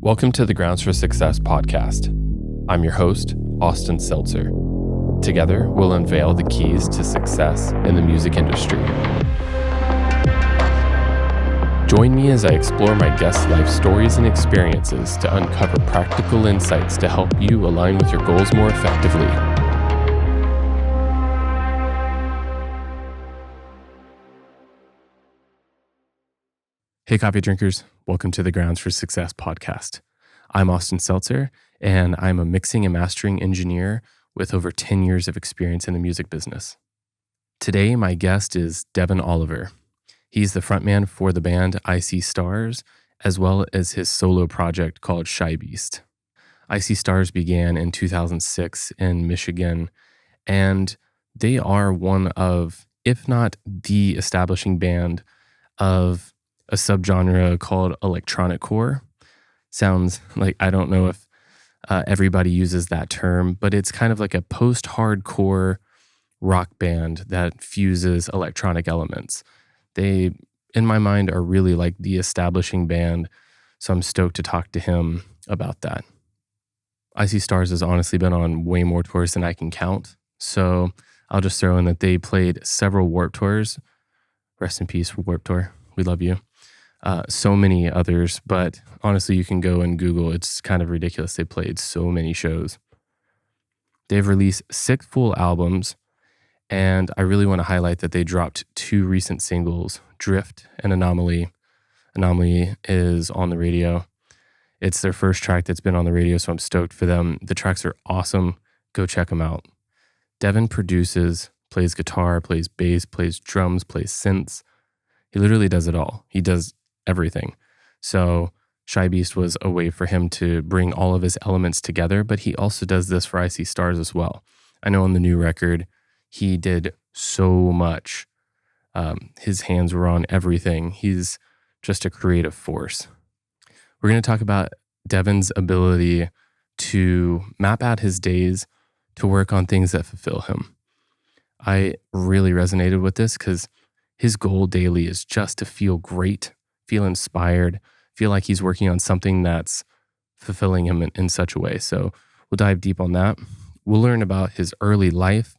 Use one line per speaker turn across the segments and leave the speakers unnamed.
Welcome to the Grounds for Success podcast. I'm your host, Austin Seltzer. Together, we'll unveil the keys to success in the music industry. Join me as I explore my guests' life stories and experiences to uncover practical insights to help you align with your goals more effectively. Hey, coffee drinkers. Welcome to the Grounds for Success podcast. I'm Austin Seltzer, and I'm a mixing and mastering engineer with over 10 years of experience in the music business. Today, my guest is Devin Oliver. He's the frontman for the band I See Stars, as well as his solo project called shYbeast. I See Stars began in 2006 in Michigan, and they are one of, if not the establishing band of a subgenre called electronic core. Sounds like, I don't know if everybody uses that term, but it's kind of like a post-hardcore rock band that fuses electronic elements. They, in my mind, are really like the establishing band, so I'm stoked to talk to him about that. I See Stars has honestly been on way more tours than I can count, so I'll just throw in that they played several Warped Tours. Rest in peace, Warped Tour. We love you. So many others, but honestly, you can go and Google. It's kind of ridiculous. They played so many shows. They've released 6 full albums, and I really want to highlight that they dropped 2 recent singles, Drift and Anomaly. Anomaly is on the radio. It's their first track that's been on the radio, so I'm stoked for them. The tracks are awesome. Go check them out. Devin produces, plays guitar, plays bass, plays drums, plays synths. He literally does it all. He does everything. So shYbeast was a way for him to bring all of his elements together, but he also does this for I See Stars as well. I know on the new record, he did so much. His hands were on everything. He's just a creative force. We're going to talk about Devin's ability to map out his days to work on things that fulfill him. I really resonated with this because his goal daily is just to feel great, feel inspired, feel like he's working on something that's fulfilling him in such a way. So we'll dive deep on that. We'll learn about his early life,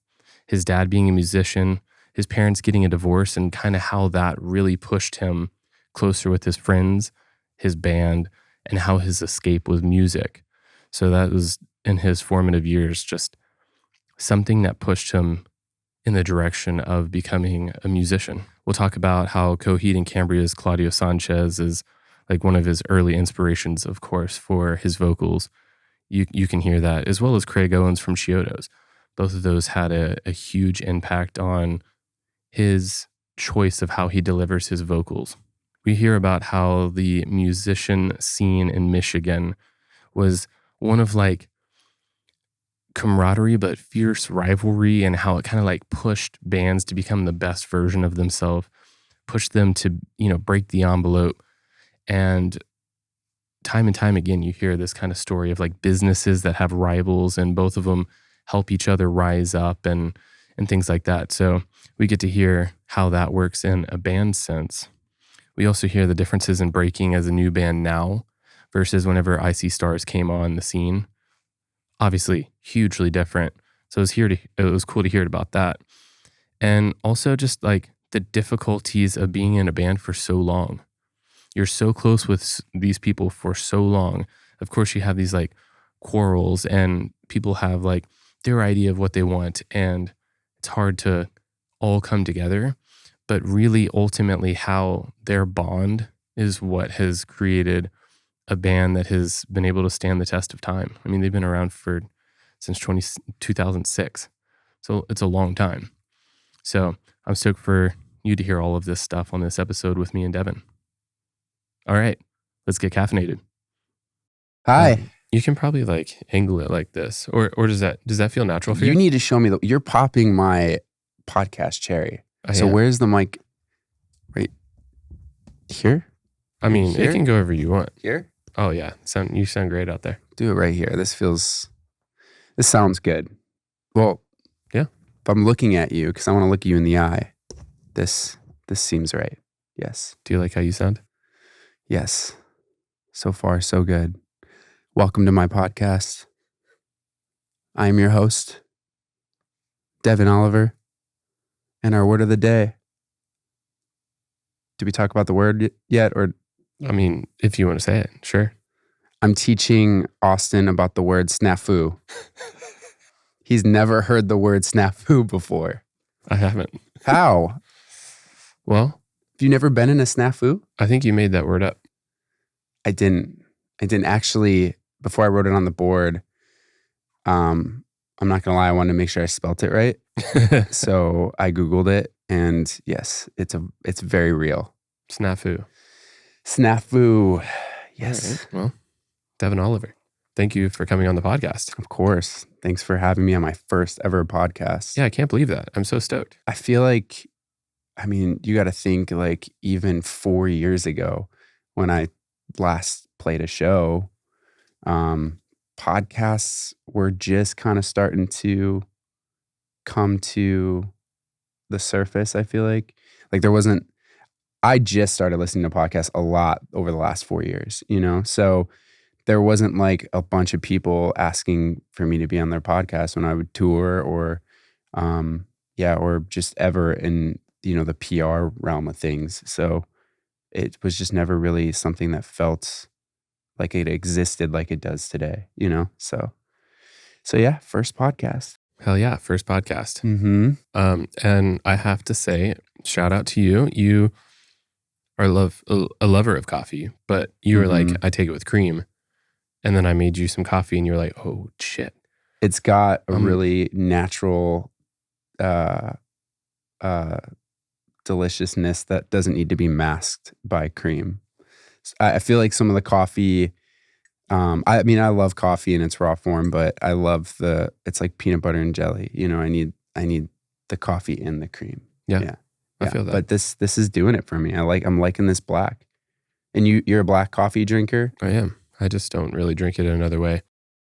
his dad being a musician, his parents getting a divorce, and kind of how that really pushed him closer with his friends, his band, and how his escape was music. So that was, in his formative years, just something that pushed him in the direction of becoming a musician. We'll talk about how Coheed and Cambria's Claudio Sanchez is like one of his early inspirations, of course, for his vocals. You can hear that, as well as Craig Owens from Chiodos. Both of those had a huge impact on his choice of how he delivers his vocals. We hear about how the musician scene in Michigan was one of like camaraderie but fierce rivalry, and how it kind of like pushed bands to become the best version of themselves, pushed them to, break the envelope. And time again, you hear this kind of story of like businesses that have rivals and both of them help each other rise up and things like that. So we get to hear how that works in a band sense. We also hear the differences in breaking as a new band now versus whenever I See Stars came on the scene. Obviously, hugely different. So it was cool to hear about that. And also just like the difficulties of being in a band for so long. You're so close with these people for so long. Of course, you have these like quarrels, and people have like their idea of what they want, and it's hard to all come together. But really, ultimately, how their bond is what has created a band that has been able to stand the test of time. I mean, they've been around since 2006. So it's a long time. So I'm stoked for you to hear all of this stuff on this episode with me and Devin. All right, let's get caffeinated.
Hi.
You can probably like angle it like this, or does that feel natural for you?
You need to show me you're popping my podcast cherry. So where's the mic? Right here?
I mean,
here?
It can go wherever you want.
Here?
Oh yeah, you sound great out there.
Do it right here. This sounds good. Well,
yeah.
If I'm looking at you, because I want to look you in the eye, this seems right. Yes.
Do you like how you sound?
Yes. So far, so good. Welcome to my podcast. I am your host, Devin Oliver, and our word of the day. Did we talk about the word yet? Or
I mean, if you want to say it, sure.
I'm teaching Austin about the word snafu. He's never heard the word snafu before.
I haven't.
How?
Well,
Have you never been in a snafu?
I think you made that word up.
I didn't actually. Before I wrote it on the board, I'm not gonna lie, I wanted to make sure I spelt it right. So I Googled it, and yes, it's very real.
Snafu.
Yes.
Right. Well, Devin Oliver, thank you for coming on the podcast.
Of course. Thanks for having me on my first ever podcast.
Yeah, I can't believe that. I'm so stoked.
I feel like, I mean, you got to think like even 4 years ago when I last played a show, podcasts were just kind of starting to come to the surface. I feel like there wasn't, I just started listening to podcasts a lot over the last 4 years, So there wasn't like a bunch of people asking for me to be on their podcast when I would tour or just ever in, the PR realm of things. So it was just never really something that felt like it existed like it does today, So yeah, first podcast.
Hell yeah, first podcast.
Mm-hmm.
And I have to say, shout out to you. You are a lover of coffee, but you were like, I take it with cream. And then I made you some coffee and you're like, oh shit.
It's got a really natural deliciousness that doesn't need to be masked by cream. I feel like some of the coffee, I mean, I love coffee in its raw form, but I love it's like peanut butter and jelly. I need the coffee in the cream.
Yeah. I feel that.
But this is doing it for me. I'm liking this black. And you're a black coffee drinker?
I am. I just don't really drink it another way.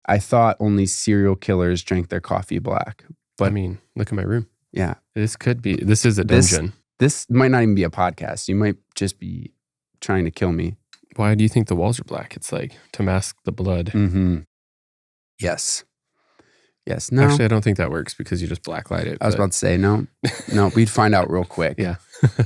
I thought only serial killers drank their coffee black. But
I mean, look at my room.
Yeah.
This is a dungeon.
This might not even be a podcast. You might just be trying to kill me.
Why do you think the walls are black? It's like to mask the blood.
Mm-hmm. Yes. No.
Actually, I don't think that works because you just blacklight it.
I was about to say, no, we'd find out real quick.
Yeah.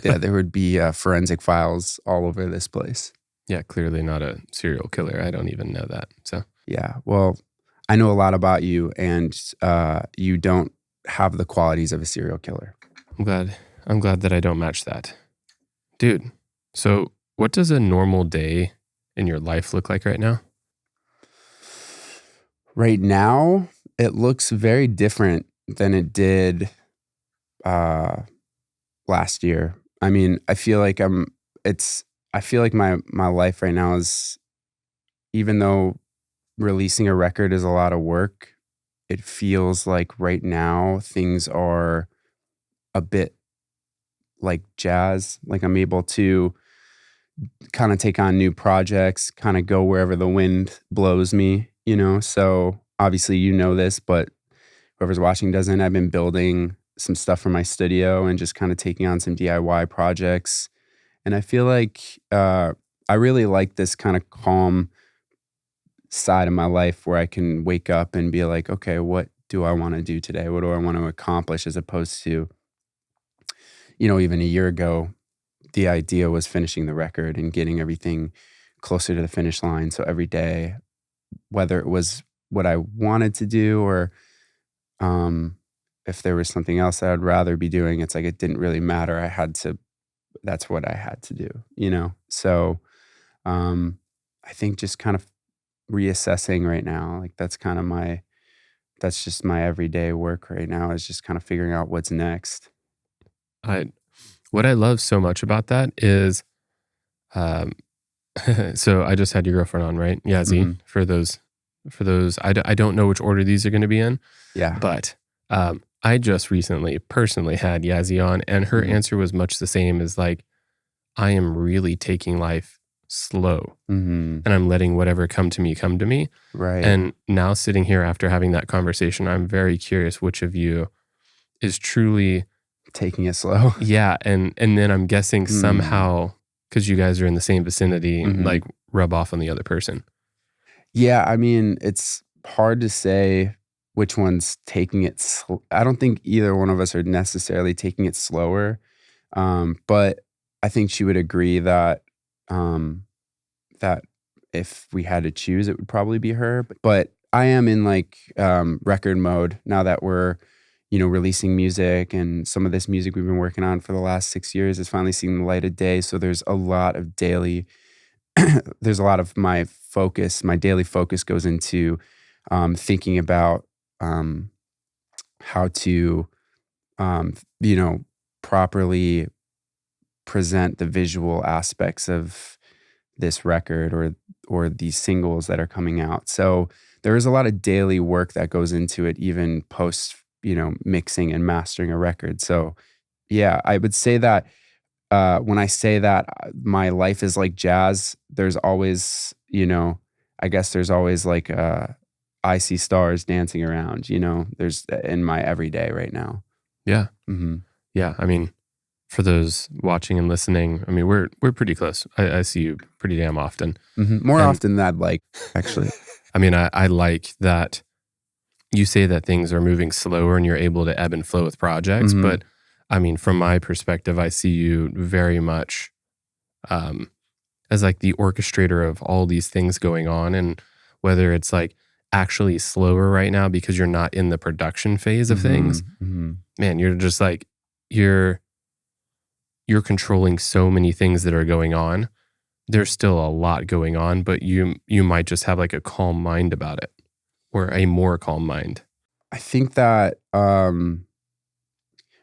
Yeah, there would be forensic files all over this place.
Yeah, clearly not a serial killer. I don't even know that. So
yeah, well, I know a lot about you, and you don't have the qualities of a serial killer.
I'm glad that I don't match that. Dude, so what does a normal day in your life look like right now?
Right now, it looks very different than it did last year. I mean, I feel like my life right now is, even though releasing a record is a lot of work, it feels like right now things are a bit like jazz. Like I'm able to kind of take on new projects, kind of go wherever the wind blows me, So obviously this, but whoever's watching doesn't. I've been building some stuff for my studio and just kind of taking on some DIY projects. And I feel like I really like this kind of calm side of my life where I can wake up and be like, okay, what do I want to do today? What do I want to accomplish? As opposed to, even a year ago, the idea was finishing the record and getting everything closer to the finish line. So every day, whether it was what I wanted to do or if there was something else that I'd rather be doing, it's like it didn't really matter. That's what I had to do, So I think just kind of reassessing right now, like that's just my everyday work right now, is just kind of figuring out what's next.
What I love so much about that is, so I just had your girlfriend on, right? Yazzie. Mm-hmm. For those, I don't know which order these are going to be in.
Yeah.
But I just recently personally had Yazzie on, and her answer was much the same as like, I am really taking life slow, and I'm letting whatever come to me.
Right.
And now sitting here after having that conversation, I'm very curious which of you is truly
taking it slow.
Yeah. And then I'm guessing somehow, because you guys are in the same vicinity, like rub off on the other person.
Yeah, I mean, it's hard to say which one's taking it I don't think either one of us are necessarily taking it slower. But I think she would agree that um, that if we had to choose, it would probably be her. But I am in like record mode now that we're, releasing music, and some of this music we've been working on for the last 6 years is finally seeing the light of day. So there's a lot of there's a lot of my daily focus goes into thinking about um, how to, um, you know, properly present the visual aspects of this record or these singles that are coming out. So there is a lot of daily work that goes into it, even post, mixing and mastering a record. So yeah, I would say that when I say that my life is like jazz, there's always, I guess there's always like I see stars dancing around, there's in my everyday right now.
Yeah.
Hmm.
Yeah. I mean, for those watching and listening, I mean, we're pretty close. I see you pretty damn often.
More
And
often than I'd like, actually.
I mean, I like that you say that things are moving slower and you're able to ebb and flow with projects.
Mhm.
But I mean, from my perspective, I see you very much as like the orchestrator of all these things going on. And whether it's like actually slower right now because you're not in the production phase of things, man, you're just like, you're controlling so many things that are going on. There's still a lot going on, but you might just have like a calm mind about it, or a more calm mind.
I think that I'm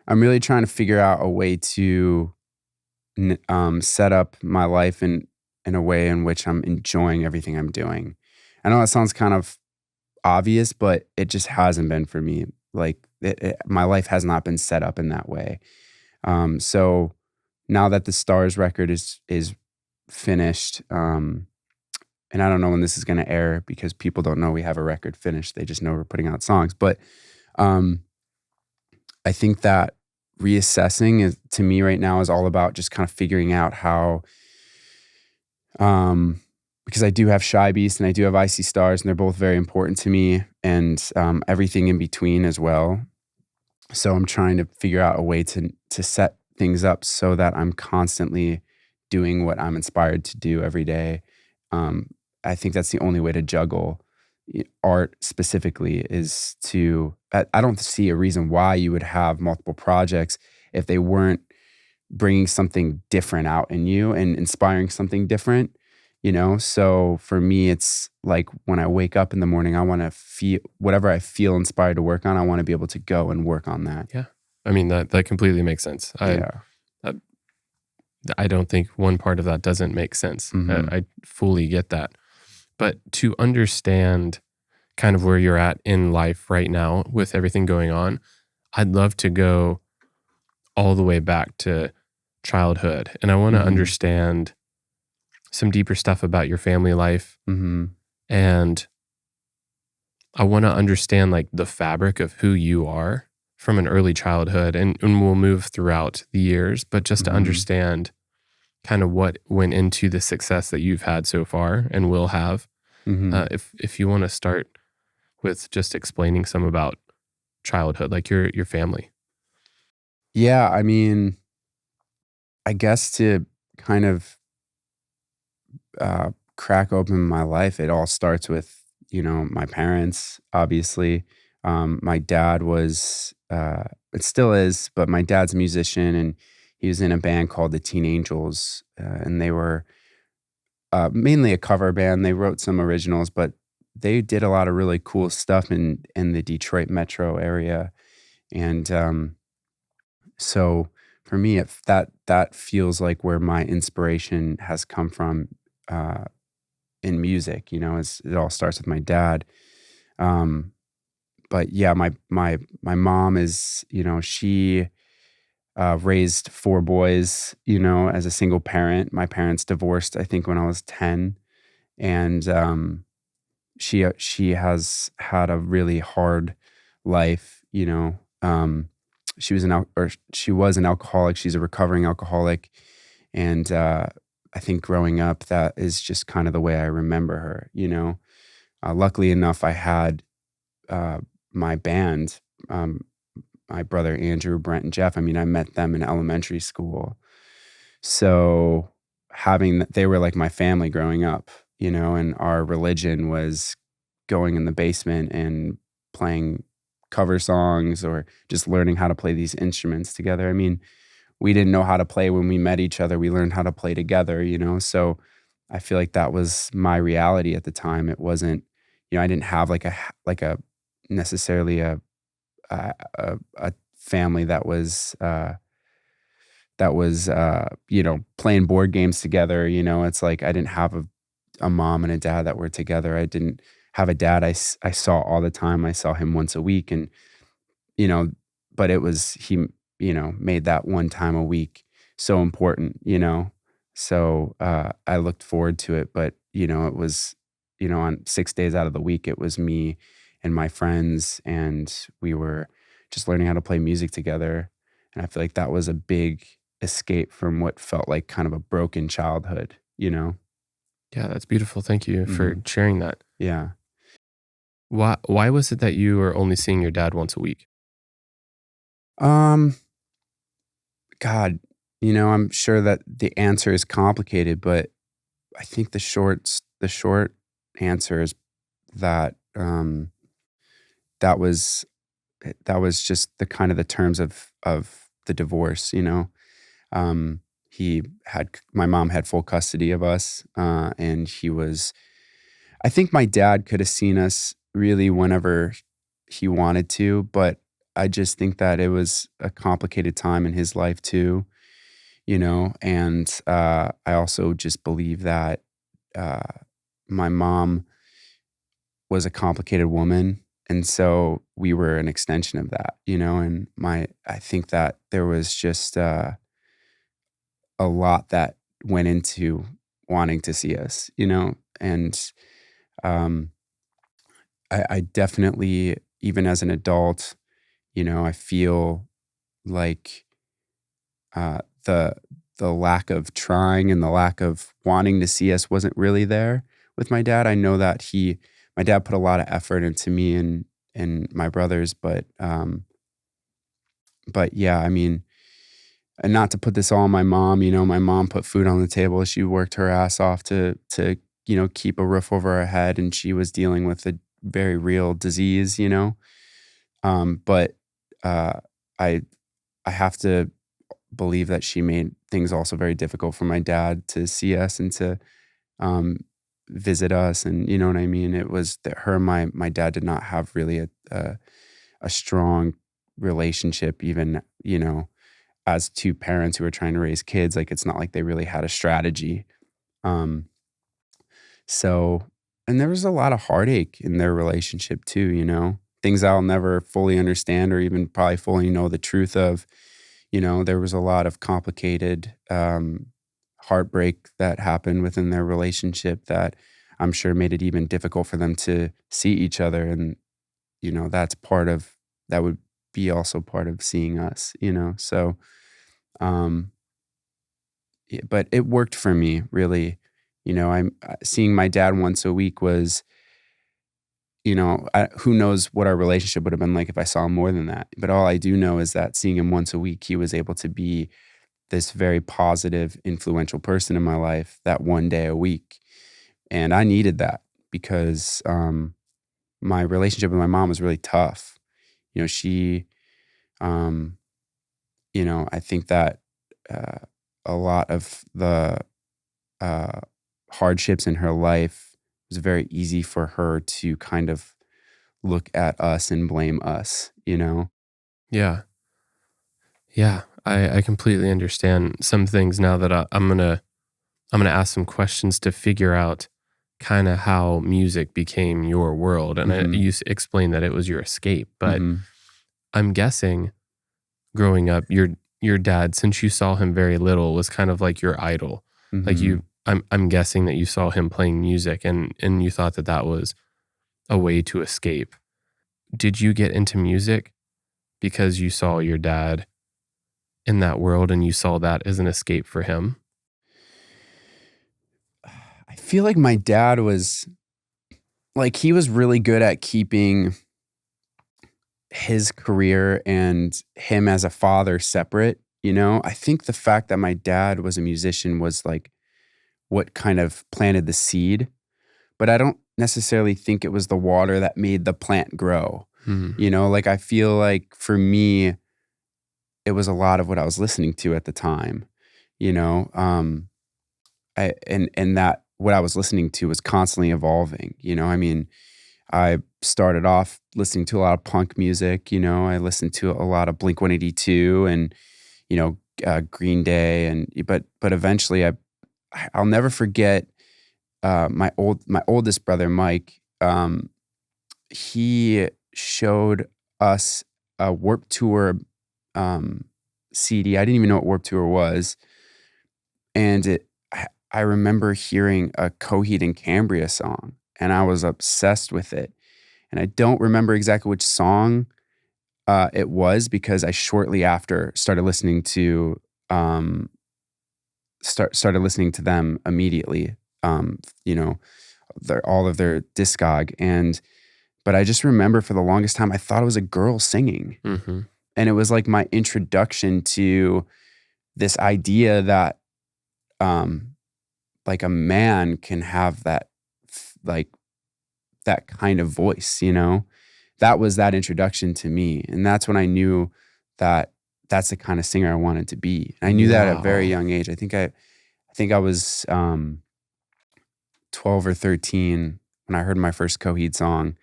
really trying to figure out a way to set up my life in a way in which I'm enjoying everything I'm doing. I know that sounds kind of obvious, but it just hasn't been for me. Like my life has not been set up in that way. So now that the Stars record is finished, and I don't know when this is going to air because people don't know we have a record finished. They just know we're putting out songs. But um, I think that reassessing is, to me right now, is all about just kind of figuring out how, because I do have shYbeast and I do have I See Stars, and they're both very important to me, and everything in between as well. So I'm trying to figure out a way to set things up so that I'm constantly doing what I'm inspired to do every day. I think that's the only way to juggle art specifically is to, I don't see a reason why you would have multiple projects if they weren't bringing something different out in you and inspiring something different, So for me, it's like when I wake up in the morning, I want to feel whatever I feel inspired to work on. I want to be able to go and work on that.
Yeah. I mean, that completely makes sense. I don't think one part of that doesn't make sense. I fully get that. But to understand kind of where you're at in life right now with everything going on, I'd love to go all the way back to childhood. And I want to understand some deeper stuff about your family life. And I want to understand like the fabric of who you are from an early childhood. And we'll move throughout the years, but just to understand kind of what went into the success that you've had so far and will have. If you want to start with just explaining some about childhood, like your family.
Yeah, I mean, I guess to kind of crack open my life, it all starts with, my parents, obviously. My dad was, it still is, but my dad's a musician, and he was in a band called the Teen Angels, and they were mainly a cover band. They wrote some originals, but they did a lot of really cool stuff in the Detroit metro area. And so for me, that feels like where my inspiration has come from in music. It all starts with my dad. But yeah, my mom is, she raised four boys, as a single parent. My parents divorced, I think, when I was 10, and she has had a really hard life. She was an alcoholic. She's a recovering alcoholic, and I think growing up, that is just kind of the way I remember her. Luckily enough, I had my band, my brother Andrew, Brent, and Jeff. I mean, I met them in elementary school. So they were like my family growing up, and our religion was going in the basement and playing cover songs or just learning how to play these instruments together. I mean, we didn't know how to play when we met each other. We learned how to play together, So I feel like that was my reality at the time. It wasn't, I didn't have like a necessarily a family that was playing board games together. It's like I didn't have a mom and a dad that were together. I didn't have a dad I saw all the time. I saw him once a week, and you know, but it was he, made that one time a week so important. So I looked forward to it, but it was, on 6 days out of the week, it was me and my friends, and we were just learning how to play music together. And I feel like that was a big escape from what felt like kind of a broken childhood.
Yeah, that's beautiful. Thank you for
hmm
sharing that.
Yeah.
Why was it that you were only seeing your dad once a week?
Um, God, I'm sure that the answer is complicated, but I think the short answer is that that was that was just the kind of the terms of the divorce. Um, my mom had full custody of us, and I think my dad could have seen us really whenever he wanted to, but I just think that it was a complicated time in his life too. And I also just believe that uh, my mom was a complicated woman. And so we were an extension of that. And I think that there was just a lot that went into wanting to see us. And um, I definitely, even as an adult, I feel like uh, the the lack of trying and the lack of wanting to see us wasn't really there with my dad. I know that my dad put a lot of effort into me and my brothers, but yeah, I mean, and not to put this all on my mom. My mom put food on the table. She worked her ass off to keep a roof over her head, and she was dealing with a very real disease. But uh, I I have to believe that she made things also very difficult for my dad to see us and to um, visit us, and you know what I mean. It was that her and my dad did not have really a strong relationship, even as two parents who are trying to raise kids. Like it's not like they really had a strategy. Um, so, and there was a lot of heartache in their relationship too. Things I'll never fully understand or even probably fully know the truth of. There was a lot of complicated heartbreak that happened within their relationship that I'm sure made it even difficult for them to see each other. And, that would be also part of seeing us. So, um, yeah, but it worked for me really. I'm seeing my dad once a week was, who knows what our relationship would have been like if I saw him more than that. But all I do know is that seeing him once a week, he was able to be this very positive, influential person in my life that one day a week. And I needed that because my relationship with my mom was really tough. She, um, I think that uh, a lot of the uh, hardships in her life it was very easy for her to kind of look at us and blame us.
Yeah. Yeah. I completely understand some things now that I'm gonna ask some questions to figure out kind of how music became your world. And
hmm
you explained that it was your escape, but
hmm
I'm guessing growing up, your dad, since you saw him very little, was kind of like your idol. Like
hmm
I'm guessing that you saw him playing music and you thought that that was a way to escape. Did you get into music because you saw your dad in that world and you saw that as an escape for him?
I feel like my dad was like he was really good at keeping his career and him as a father separate. I think the fact that my dad was a musician was like what kind of planted the seed, but I don't necessarily think it was the water that made the plant grow. Like I feel like for me, it was a lot of what I was listening to at the time, you know, and that what I was listening to was constantly evolving. I mean, I started off listening to a lot of punk music. I listened to a lot of Blink-182 and Green Day, but eventually I'll never forget my oldest brother Mike. He showed us a Warped Tour CD. I didn't even know what Warped Tour was, and I remember hearing a Coheed and Cambria song, and I was obsessed with it. And I don't remember exactly which song it was because I shortly after started listening to started listening to them immediately. All of their discog, but I just remember for the longest time I thought it was a girl singing, and it was like my introduction to this idea that like a man can have that like that kind of voice. That was that introduction to me, and that's when I knew that that's the kind of singer I wanted to be. And I knew that at a very young age. I think I was 12 or 13 when I heard my first Coheed song,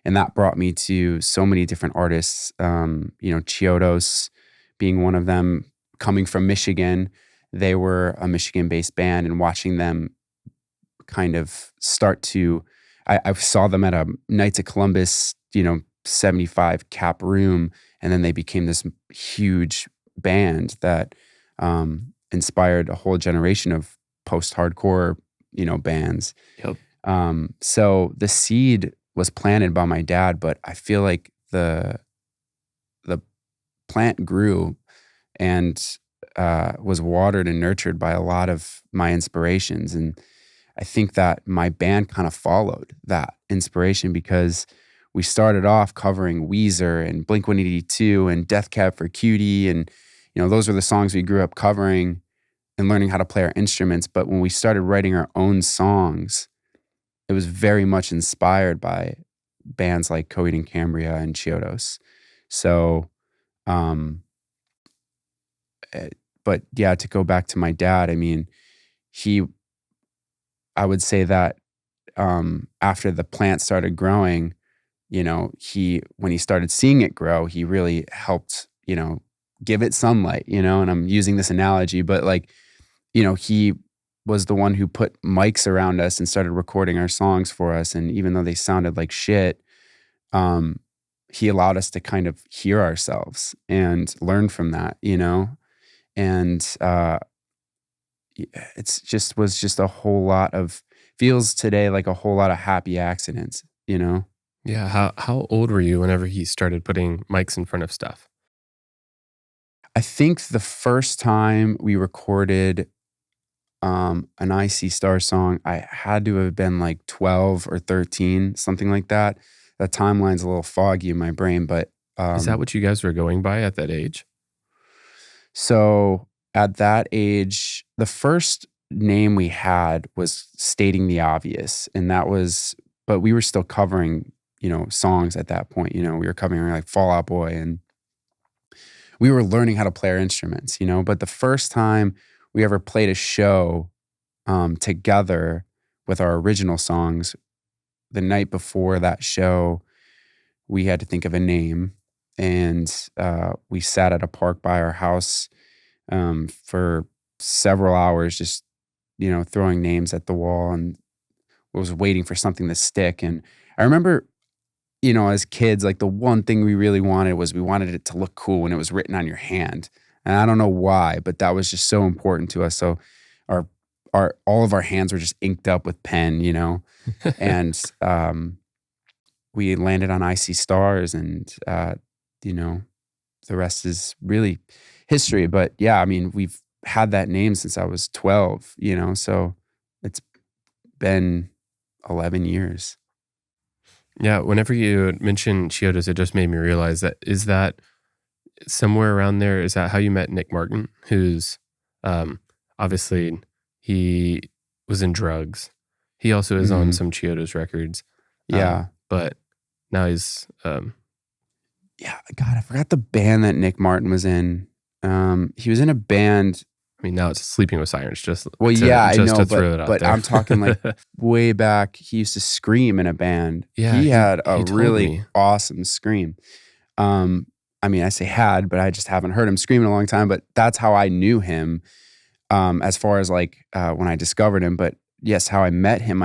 and that brought me to so many different artists. chYbeast being one of them. Coming from Michigan, they were a Michigan-based band, and watching them kind of start to, I saw them at a Knights of Columbus, 75 cap room, and then they became this huge band that inspired a whole generation of post-hardcore, bands.
Yep.
So the seed was planted by my dad, but I feel like the plant grew and was watered and nurtured by a lot of my inspirations. And I think that my band kind of followed that inspiration because we started off covering Weezer and Blink-182 and Death Cab for Cutie. And, those were the songs we grew up covering and learning how to play our instruments. But when we started writing our own songs, it was very much inspired by bands like Coheed and Cambria and chYbeast. So, but yeah, to go back to my dad, I mean, I would say that after the plant started growing, when he started seeing it grow, he really helped, give it sunlight, and I'm using this analogy, but like, he was the one who put mics around us and started recording our songs for us. And even though they sounded like shit, he allowed us to kind of hear ourselves and learn from that, and was just a whole lot of, feels today like a whole lot of happy accidents,
Yeah. How old were you whenever he started putting mics in front of stuff?
I think the first time we recorded an I.C. Star song, I had to have been like 12 or 13, something like that. That timeline's a little foggy in my brain, but
Is that what you guys were going by at that age?
So at that age, the first name we had was Stating the Obvious, and but we were still covering, songs at that point. We were covering like Fall Out Boy, and we were learning how to play our instruments, But the first time we ever played a show together with our original songs, the night before that show, we had to think of a name, and we sat at a park by our house for several hours, just throwing names at the wall, and was waiting for something to stick. And I remember, as kids, like the one thing we really wanted was we wanted it to look cool when it was written on your hand. And I don't know why, but that was just so important to us. So all of our hands were just inked up with pen, and we landed on I.C. Stars, and the rest is really history. But yeah, I mean, we've had that name since I was 12, so it's been 11 years.
Yeah, whenever you mentioned Chiodos, it just made me realize that somewhere around there, is that how you met Nick Martin, who's um, obviously he was in drugs. He also is on
Mhm.
some Chiodos records,
Yeah.
but now he's
Yeah, God, I forgot the band that Nick Martin was in. He was in a band.
I mean, now it's Sleeping with Sirens. Just
Well,
to
yeah, I
just
know,
to
but
throw it out
but
there.
I'm talking like way back. He used to scream in a band.
Yeah,
He had a
he told
really
me.
awesome scream. Um, I mean, I say had, but I just haven't heard him scream in a long time. But that's how I knew him. As far as like when I discovered him, but yes, how I met him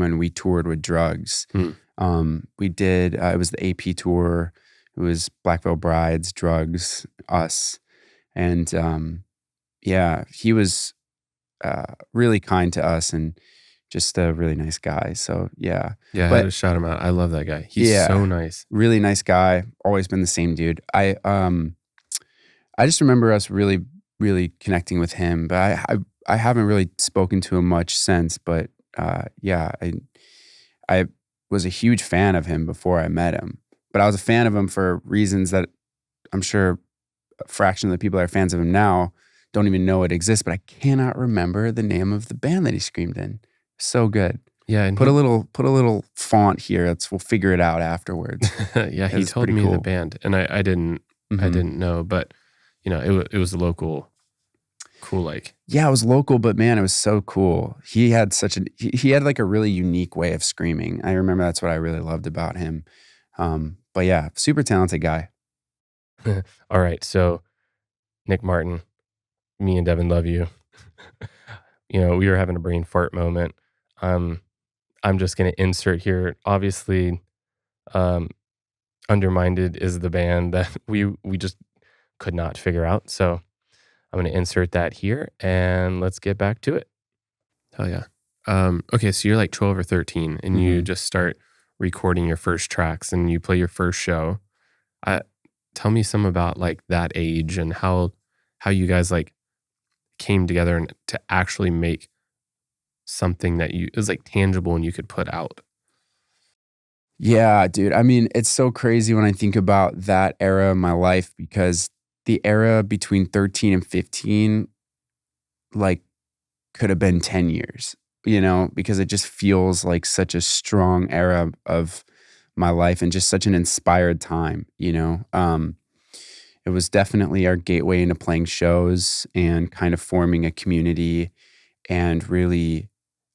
when we toured with Drugs.
Hmm.
We did, it was the AP tour. It was Black Veil Brides, Drugs, us. And yeah, he was really kind to us and just a really nice guy. So yeah.
Yeah, I had
But
to shout him out. I love that guy. He's so
yeah,
nice.
really nice guy. Always been the same dude. I just remember us really, really connecting with him, but I haven't really spoken to him much since. But yeah, I was a huge fan of him before I met him. But I was a fan of him for reasons that I'm sure a fraction of the people that are fans of him now don't even know it exists. But I cannot remember the name of the band that he screamed in. So good.
Yeah, and
Put a little font here. We'll figure it out afterwards.
yeah, he
It's
told
pretty
me the
cool.
band, and I didn't I
Hmm.
didn't know, but it was a local cool like.
Yeah, it was local, but man, it was so cool. He had he had like a really unique way of screaming. I remember that's what I really loved about him. But yeah, super talented guy.
All right, so Nick Martin, me and Devin love you. We were having a brain fart moment. Um, I'm just gonna insert here. Obviously, um, Undermined is the band that we just could not figure out. So I'm gonna insert that here, and let's get back to it. Hell yeah. Okay, so you're like 12 or 13, and you
Hmm.
just start recording your first tracks, and you play your first show. I Tell me some about like that age and how you guys like came together and to actually make something that you is like tangible and you could put out.
Yeah, dude. I mean, it's so crazy when I think about that era of my life because the era between 13 and 15, like, could have been 10 years, because it just feels like such a strong era of my life and just such an inspired time. It was definitely our gateway into playing shows and kind of forming a community and really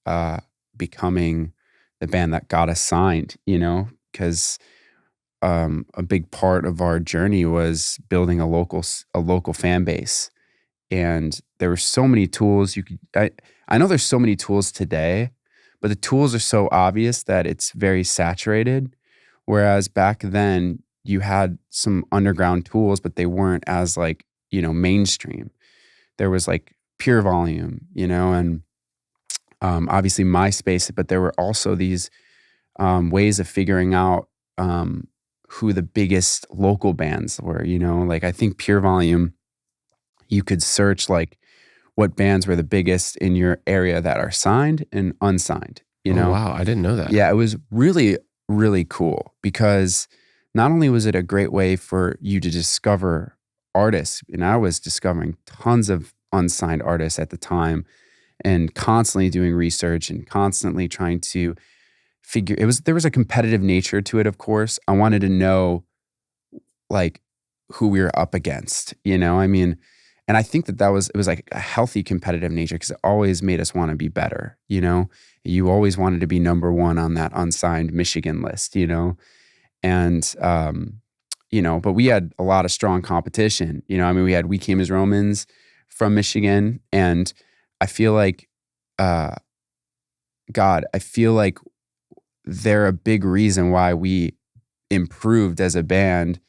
uh, becoming the band that got us signed, because a big part of our journey was building a local fan base. And there were so many tools I know there's so many tools today, but the tools are so obvious that it's very saturated. Whereas back then you had some underground tools, but they weren't as like, mainstream. There was like Pure Volume, and obviously MySpace, but there were also these ways of figuring out who the biggest local bands were. Like I think Pure Volume, you could search like what bands were the biggest in your area that are signed and unsigned, you
Oh
know?
wow, I didn't know that.
Yeah, it was really, really cool because not only was it a great way for you to discover artists, and I was discovering tons of unsigned artists at the time and constantly doing research and constantly trying to there was a competitive nature to it, of course. I wanted to know like who we were up against. I mean, and I think that it was like a healthy competitive nature because it always made us want to be better. You always wanted to be number one on that unsigned Michigan list. And but we had a lot of strong competition. I mean, we came as Romans from Michigan, and I feel like uh I feel like they're a big reason why we improved as a band.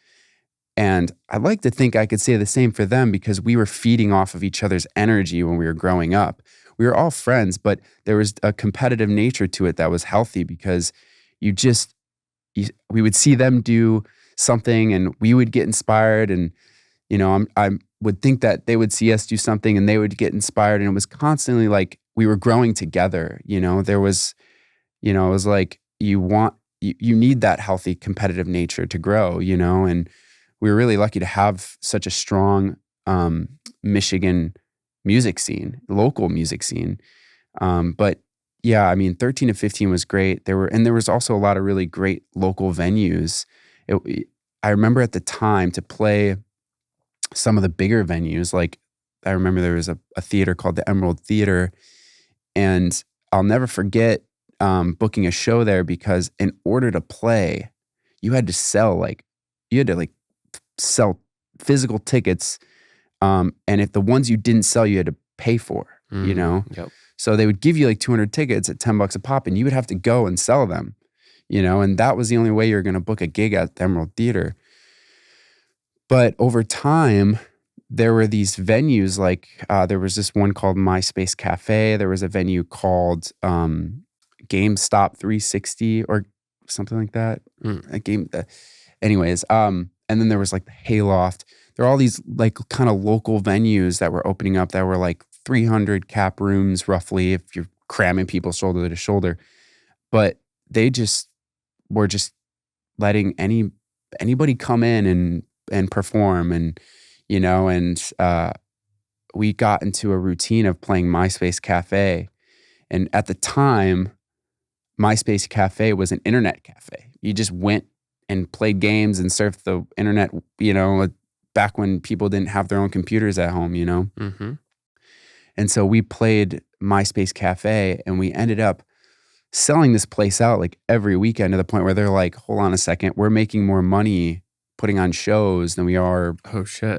And I'd like to think I could say the same for them because we were feeding off of each other's energy when we were growing up. We were all friends, but there was a competitive nature to it that was healthy because you just, we would see them do something and we would get inspired. And, I would think that they would see us do something and they would get inspired. And it was constantly like we were growing together. It was like you need that healthy competitive nature to grow, and we were really lucky to have such a strong Michigan music scene, local music scene. But yeah, I mean, 13 to 15 was great. There was also a lot of really great local venues. I remember at the time to play some of the bigger venues, like I remember there was a theater called the Emerald Theater, and I'll never forget booking a show there because in order to play, you had to sell sell physical tickets, and if the ones you didn't sell, you had to pay for.
Yep.
So they would give you like 200 tickets at $10 a pop, and you would have to go and sell them. And that was the only way you were going to book a gig at the Emerald Theater. But over time, there were these venues like there was this one called MySpace Cafe. There was a venue called GameStop 360 or something like that. Anyways, and then there was like the Hayloft. There are all these like kind of local venues that were opening up that were like 300 cap rooms roughly if you're cramming people shoulder to shoulder. But they just were just letting anybody come in and perform, and we got into a routine of playing MySpace Cafe. And at the time, MySpace Cafe was an internet cafe. You just went and played games and surfed the internet, back when people didn't have their own computers at home,
Mm-hmm.
And so we played MySpace Cafe, and we ended up selling this place out like every weekend to the point where they're like, hold on a second, we're making more money putting on shows than we are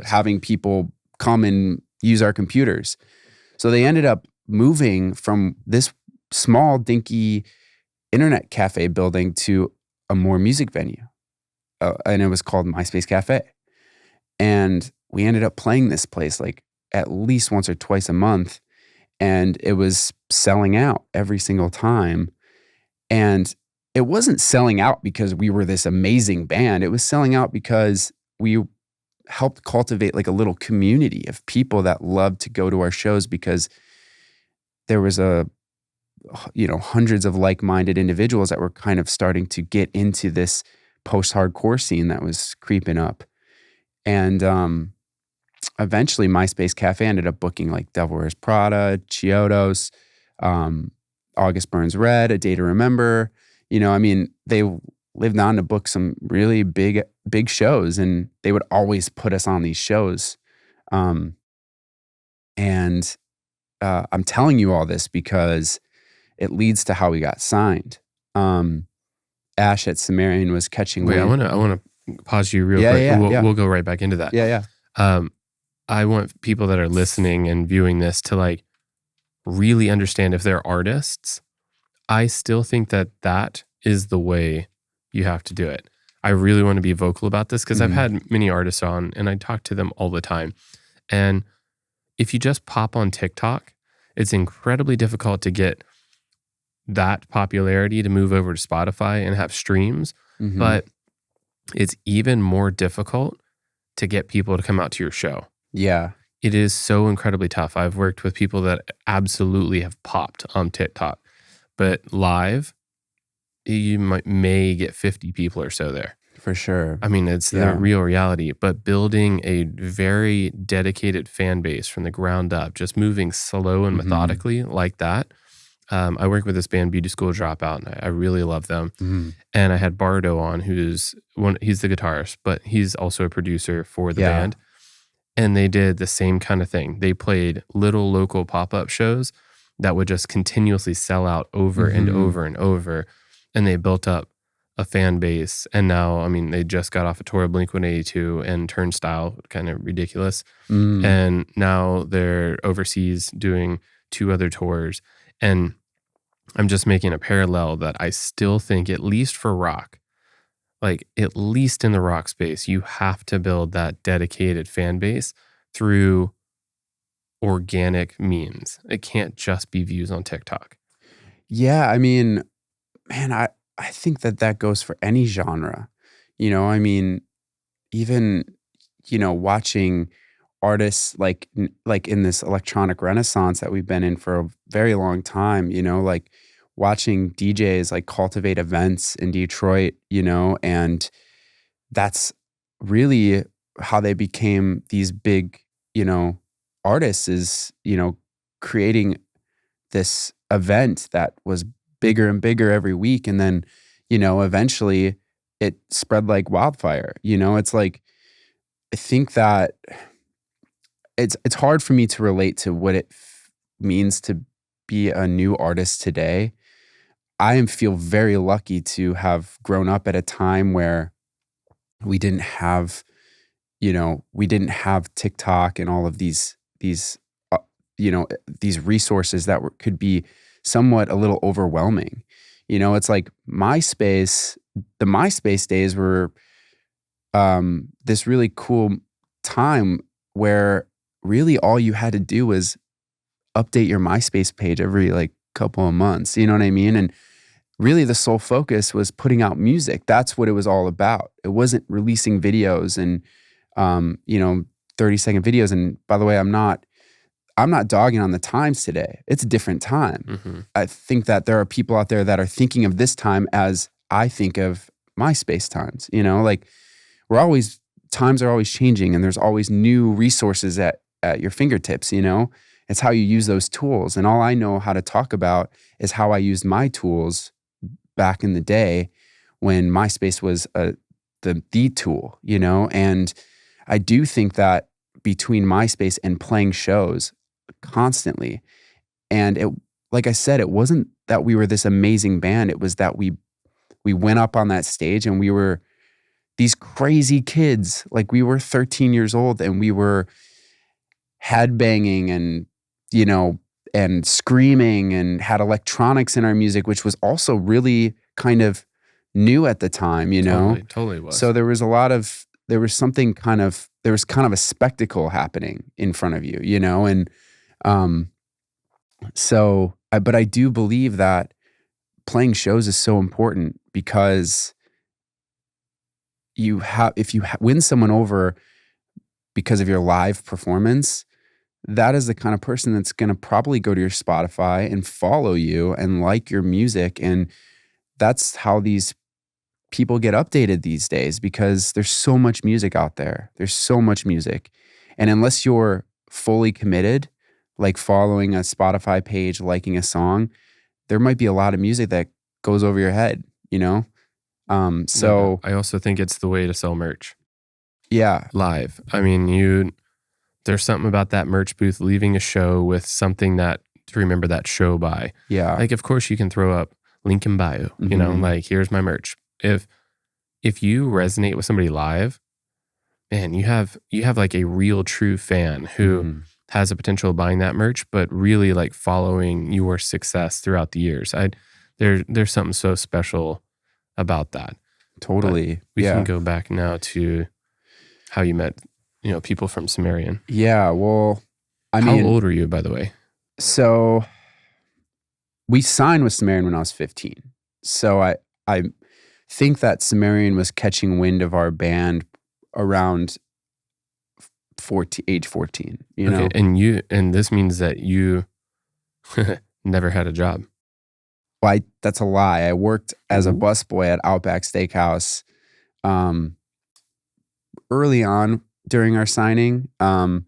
having people come and use our computers. So they ended up moving from this small, dinky internet cafe building to a more music venue. And it was called MySpace Cafe. And we ended up playing this place like at least once or twice a month. And it was selling out every single time. And it wasn't selling out because we were this amazing band. It was selling out because we helped cultivate like a little community of people that loved to go to our shows, because there was hundreds of like-minded individuals that were kind of starting to get into this post-hardcore scene that was creeping up. And eventually MySpace Cafe ended up booking like Devil Wears Prada, Chiodos, August Burns Red, A Day to Remember. They lived on to book some really big shows, and they would always put us on these shows. And I'm telling you all this because it leads to how we got signed. Ash at Sumerian was catching
Wait,
wind.
I want to pause you real quick.
Yeah.
We'll go right back into that.
Yeah.
I want people that are listening and viewing this to like really understand if they're artists. I still think that is the way you have to do it. I really want to be vocal about this because I've had many artists on and I talk to them all the time. And if you just pop on TikTok, it's incredibly difficult to get that popularity to move over to Spotify and have streams.
Mm-hmm.
But it's even more difficult to get people to come out to your show.
Yeah.
It is so incredibly tough. I've worked with people that absolutely have popped on TikTok, but live, you may get 50 people or so there.
For sure.
I mean, it's the real reality, but building a very dedicated fan base from the ground up, just moving slow and methodically like that. I work with this band, Beauty School Dropout, and I really love them.
Mm-hmm.
And I had Bardo on, he's the guitarist, but he's also a producer for the band. And they did the same kind of thing. They played little local pop-up shows that would just continuously sell out over and over and over. And they built up a fan base. And now, I mean, they just got off a tour of Blink-182 and Turnstile, kind of ridiculous. And now they're overseas doing 2 other tours. And I'm just making a parallel that I still think, at least for rock, like at least in the rock space, you have to build that dedicated fan base through organic means. It can't just be views on TikTok.
Yeah, I mean, man, I think that goes for any genre. I mean, even, watching artists like in this electronic renaissance that we've been in for a very long time, like watching DJs like cultivate events in Detroit, and that's really how they became these big, artists is, creating this event that was bigger and bigger every week. And then, eventually it spread like wildfire. It's like, I think that it's hard for me to relate to what it means to be a new artist today. I feel very lucky to have grown up at a time where we didn't have, we didn't have TikTok and all of these these resources that could be somewhat a little overwhelming. It's like MySpace, the MySpace days were this really cool time where really all you had to do was update your MySpace page every like couple of months. You know what I mean? And really the sole focus was putting out music. That's what it was all about. It wasn't releasing videos and 30-second videos. And by the way, I'm not dogging on the times today. It's a different time.
Mm-hmm.
I think that there are people out there that are thinking of this time as I think of MySpace times. Like times are always changing, and there's always new resources at your fingertips. It's how you use those tools. And all I know how to talk about is how I used my tools back in the day when MySpace was the tool, and I do think that between MySpace and playing shows constantly, and it, like I said, it wasn't that we were this amazing band. It was that we went up on that stage and we were these crazy kids. Like we were 13 years old and we were headbanging and, and screaming and had electronics in our music, which was also really kind of new at the time,
Totally was.
So there was kind of a spectacle happening in front of you, and but I do believe that playing shows is so important because if you win someone over because of your live performance, that is the kind of person that's going to probably go to your Spotify and follow you and like your music. And that's how these people get updated these days, because there's so much music out there. There's so much music. And unless you're fully committed, like following a Spotify page, liking a song, there might be a lot of music that goes over your head, So
I also think it's the way to sell merch.
Yeah.
Live. I mean, there's something about that merch booth leaving a show with something to remember that show by.
Yeah.
Like, of course you can throw up link in bio, like, here's my merch. If you resonate with somebody live, man, you have like a real true fan who has a potential of buying that merch, but really like following your success throughout the years. There's something so special about that.
Totally.
But we can go back now to how you met, people from Sumerian.
Yeah. Well,
how old were you, by the way?
So we signed with Sumerian when I was 15. So I think that Sumerian was catching wind of our band around age 14,
Okay, and this means that you never had a job.
Well, that's a lie. I worked as a busboy at Outback Steakhouse early on during our signing. And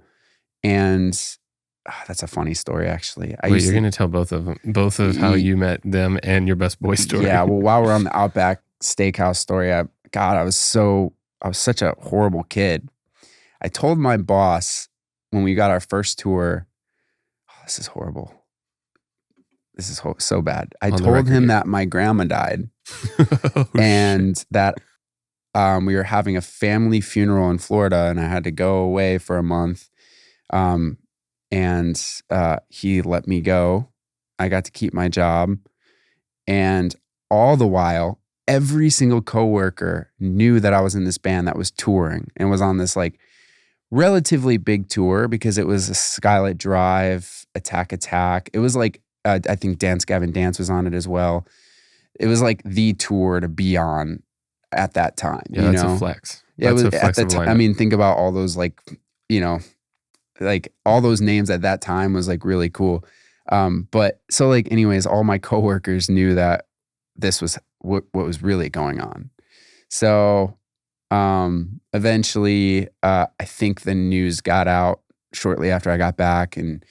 that's a funny story, actually.
Wait, you're going to tell both of how you met them and your busboy story.
Yeah, well, while we're on the Outback Steakhouse story, I was such a horrible kid. I told my boss when we got our first tour, this is horrible. This is so bad. I told him that my grandma died and that we were having a family funeral in Florida and I had to go away for a month. And he let me go. I got to keep my job. And all the while, every single coworker knew that I was in this band that was touring and was on this like relatively big tour, because it was a Skylight Drive, Attack. It was like, I think Dance Gavin Dance was on it as well. It was like the tour to be on at that time.
Yeah, that's a flex.
Yeah, it was at the time. I mean, think about all those like, like all those names at that time was like really cool. But so like, anyways, all my coworkers knew that this was what was really going on. So eventually, I think the news got out shortly after I got back, and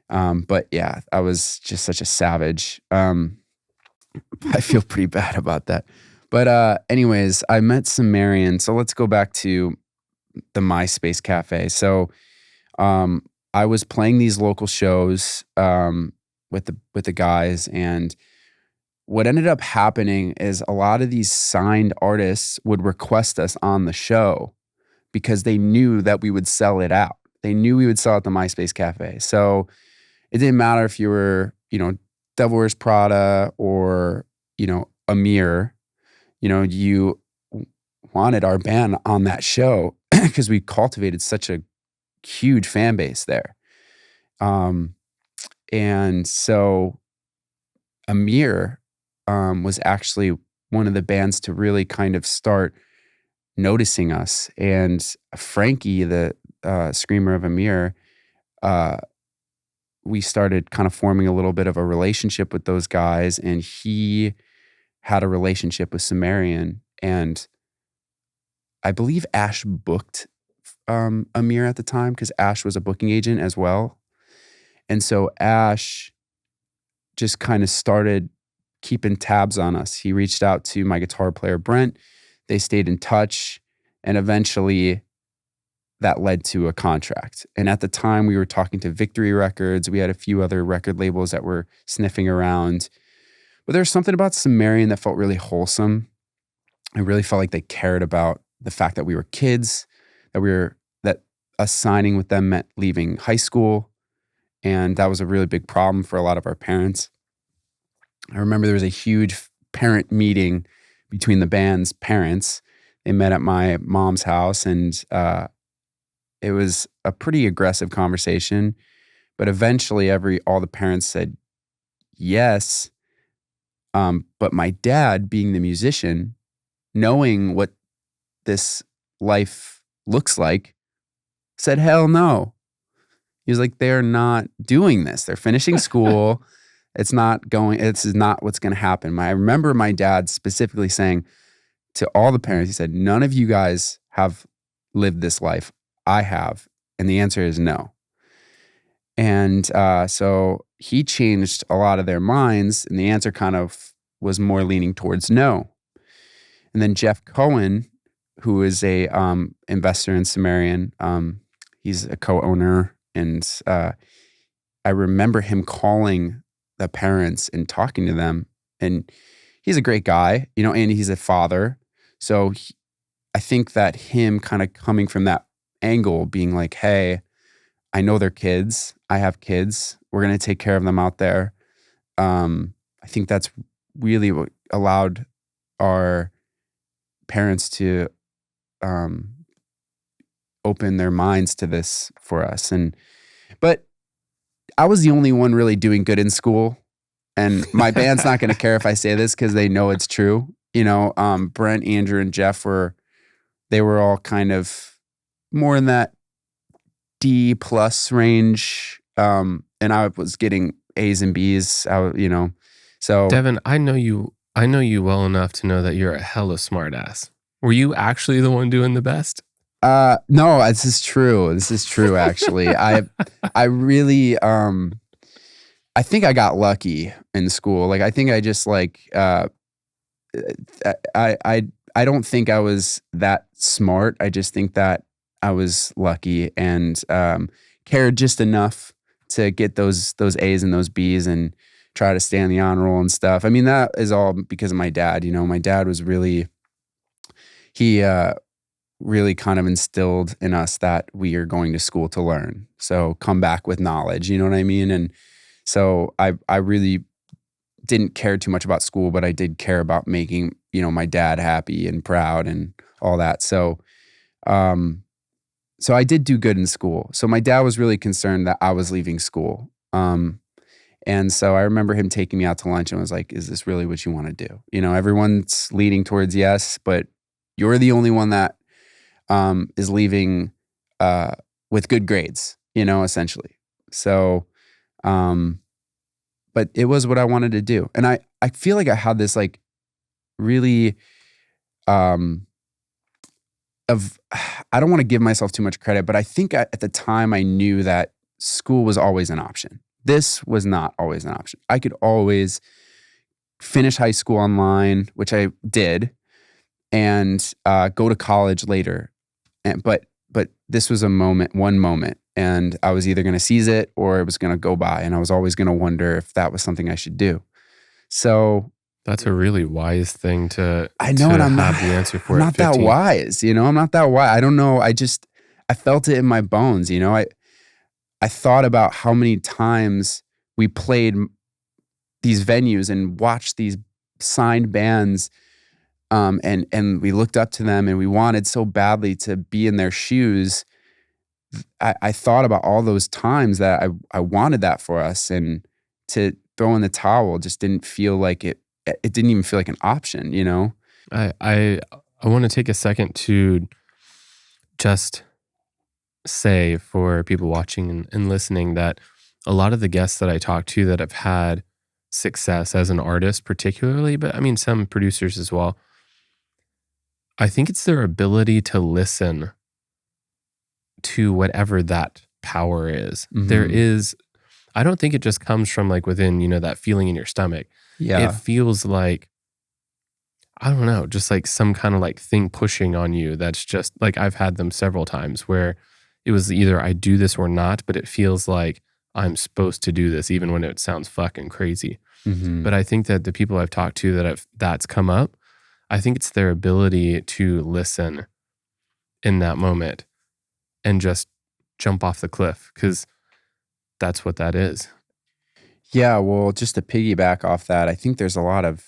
but yeah, I was just such a savage. I feel pretty bad about that. But anyways, I met Sumerian. So let's go back to the MySpace cafe. So I was playing these local shows with the guys, and what ended up happening is a lot of these signed artists would request us on the show because they knew that we would sell it out. They knew we would sell at the MySpace cafe. So it didn't matter if you were, Devil Wears Prada or, Amir, you wanted our band on that show because we cultivated such a huge fan base there. And so Amir was actually one of the bands to really kind of start noticing us. And Frankie, the screamer of Amir, we started kind of forming a little bit of a relationship with those guys, and he had a relationship with Sumerian. And I believe Ash booked Amir at the time because Ash was a booking agent as well. And so Ash just kind of started keeping tabs on us. He reached out to my guitar player, Brent. They stayed in touch, and eventually that led to a contract. And at the time, we were talking to Victory Records. We had a few other record labels that were sniffing around. But there was something about Sumerian that felt really wholesome. I really felt like they cared about the fact that we were kids, that us signing with them meant leaving high school. And that was a really big problem for a lot of our parents. I remember there was a huge parent meeting between the band's parents. They met at my mom's house, and it was a pretty aggressive conversation. But eventually, all the parents said yes. But my dad, being the musician, knowing what this life looks like, said, hell no. He was like, they're not doing this. They're finishing school. This is not what's going to happen. I remember my dad specifically saying to all the parents, he said, none of you guys have lived this life. I have. And the answer is no. And so he changed a lot of their minds, and the answer kind of was more leaning towards no. And then Jeff Cohen, who is a investor in Sumerian, he's a co-owner, and I remember him calling the parents and talking to them. And he's a great guy, and he's a father. So I think that him kind of coming from that angle, being like, hey, I know they're kids. I have kids. We're going to take care of them out there. I think that's really what allowed our parents to open their minds to this for us. But I was the only one really doing good in school. And my band's not going to care if I say this because they know it's true. Brent, Andrew, and Jeff they were all kind of more in that D plus range. And I was getting A's and B's, so.
Devin, I know you well enough to know that you're a hella smart ass. Were you actually the one doing the best?
No, this is true. This is true, actually. I really, I think I got lucky in school. Like, I think I just I don't think I was that smart. I just think that I was lucky and cared just enough to get those A's and those B's and try to stay on the honor roll and stuff. I mean, that is all because of my dad. My dad was really, he really kind of instilled in us that we are going to school to learn. So come back with knowledge, you know what I mean? And so I really didn't care too much about school, but I did care about making, my dad happy and proud and all that. So I did do good in school. So my dad was really concerned that I was leaving school. And so I remember him taking me out to lunch and was like, is this really what you want to do? Everyone's leaning towards yes, but you're the only one that is leaving with good grades, essentially. So but it was what I wanted to do. And I feel like I had this like really, um, I don't want to give myself too much credit, but I think at the time I knew that school was always an option. This was not always an option. I could always finish high school online, which I did, and go to college later. But this was one moment, and I was either going to seize it or it was going to go by, and I was always going to wonder if that was something I should do. So
That's a really wise thing to
I know, and I'm
have
not
the answer for
I'm
at
not that
15.
wise, I'm not that wise. I don't know. I felt it in my bones. I thought about how many times we played these venues and watched these signed bands, and we looked up to them and we wanted so badly to be in their shoes. I thought about all those times that I wanted that for us, and to throw in the towel just didn't feel like it didn't even feel like an option,
I want to take a second to just say for people watching and listening that a lot of the guests that I talk to that have had success as an artist particularly, but I mean some producers as well, I think it's their ability to listen to whatever that power is. There is, I don't think it just comes from like within, that feeling in your stomach.
Yeah.
It feels like, I don't know, just like some kind of like thing pushing on you. That's just like, I've had them several times where it was either I do this or not, but it feels like I'm supposed to do this, even when it sounds fucking crazy. But I think that the people I've talked to that's come up, I think it's their ability to listen in that moment and just jump off the cliff, because that's what that is.
Yeah, well, just to piggyback off that, I think there's a lot of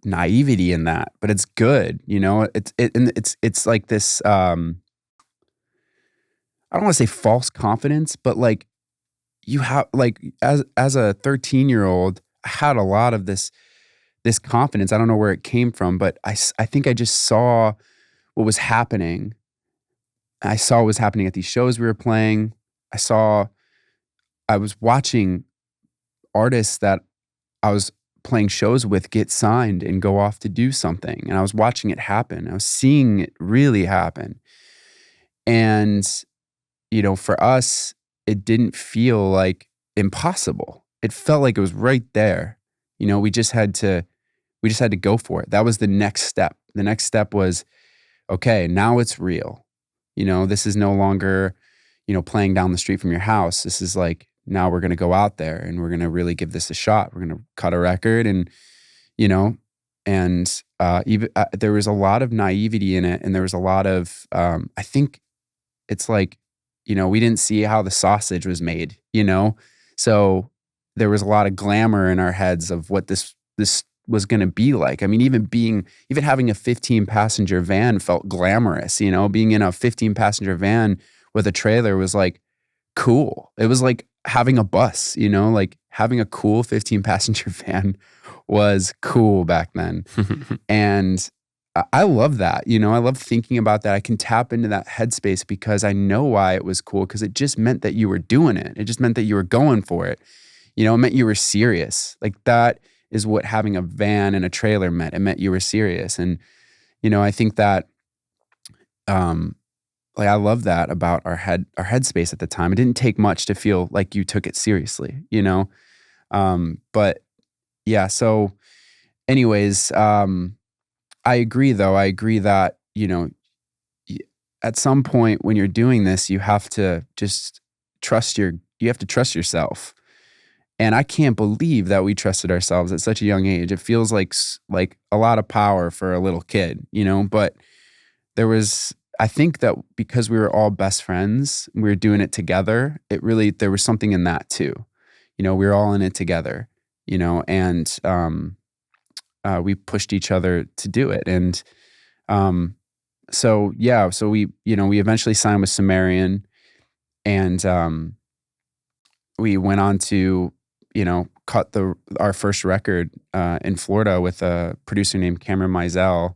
naivety in that, but it's good, it's like this, I don't want to say false confidence, but like you have like as a 13-year-old, I had a lot of this confidence. I don't know where it came from, but I think I just saw what was happening. I saw what was happening at these shows we were playing. I was watching artists that I was playing shows with get signed and go off to do something. And I was watching it happen. I was seeing it really happen. And, for us, it didn't feel like impossible. It felt like it was right there. We just had to go for it. That was the next step. The next step was, okay, now it's real. This is no longer, playing down the street from your house. This is like, now we're going to go out there and we're going to really give this a shot. We're going to cut a record and, even there was a lot of naivety in it. And there was a lot of, I think it's like, we didn't see how the sausage was made, So there was a lot of glamour in our heads of what this was going to be like. I mean, even having a 15-passenger van felt glamorous, being in a 15-passenger van with a trailer was like cool. It was like having a bus, like having a cool 15-passenger van was cool back then. And I love that, I love thinking about that. I can tap into that headspace because I know why it was cool, because it just meant that you were doing it. It just meant that you were going for it. It meant you were serious. Like that is what having a van and a trailer meant. It meant you were serious. And, I think that, like I love that about our headspace at the time. It didn't take much to feel like you took it seriously, but yeah. So anyways, I agree though. I agree that, at some point when you're doing this, you have to just trust yourself. And I can't believe that we trusted ourselves at such a young age. It feels like a lot of power for a little kid, but I think that because we were all best friends, we were doing it together. There was something in that too. We were all in it together, and we pushed each other to do it. And so we eventually signed with Sumerian, and we went on to, cut our first record in Florida with a producer named Cameron Mizell.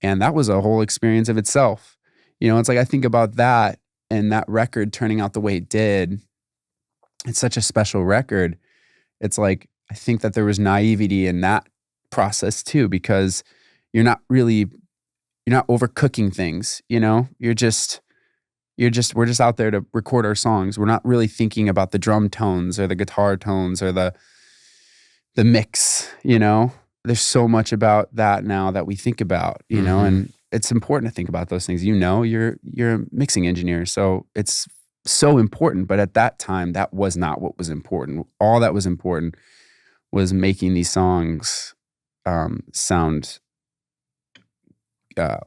And that was a whole experience of itself. It's like I think about that and that record turning out the way it did. It's such a special record. It's like I think that there was naivety in that process too, because you're not overcooking things, you know? We're just out there to record our songs. We're not really thinking about the drum tones or the guitar tones or the mix, you know? There's so much about that now that we think about, you know, and it's important to think about those things. You know, you're a mixing engineer, so it's so important. But at that time, that was not what was important. All that was important was making these songs sound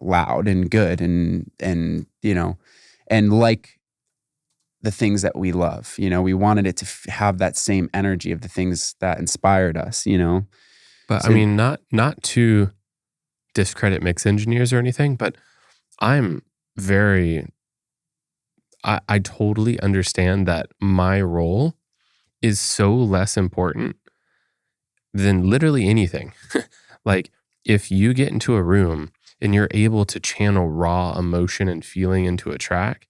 loud and good and you know, and like the things that we love. You know, we wanted it to have that same energy of the things that inspired us, you know.
But I mean, not to discredit mix engineers or anything, but I'm very, I totally understand that my role is so less important than literally anything. Like, if you get into a room and you're able to channel raw emotion and feeling into a track,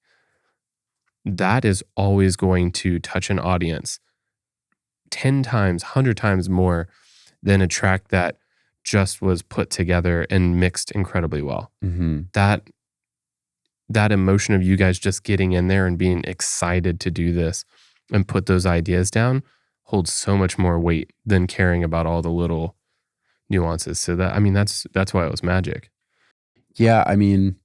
that is always going to touch an audience 10 times, 100 times more than a track that just was put together and mixed incredibly well. That emotion of you guys just getting in there and being excited to do this and put those ideas down holds so much more weight than caring about all the little nuances. So that, I mean, that's why it was magic.
Yeah, I mean,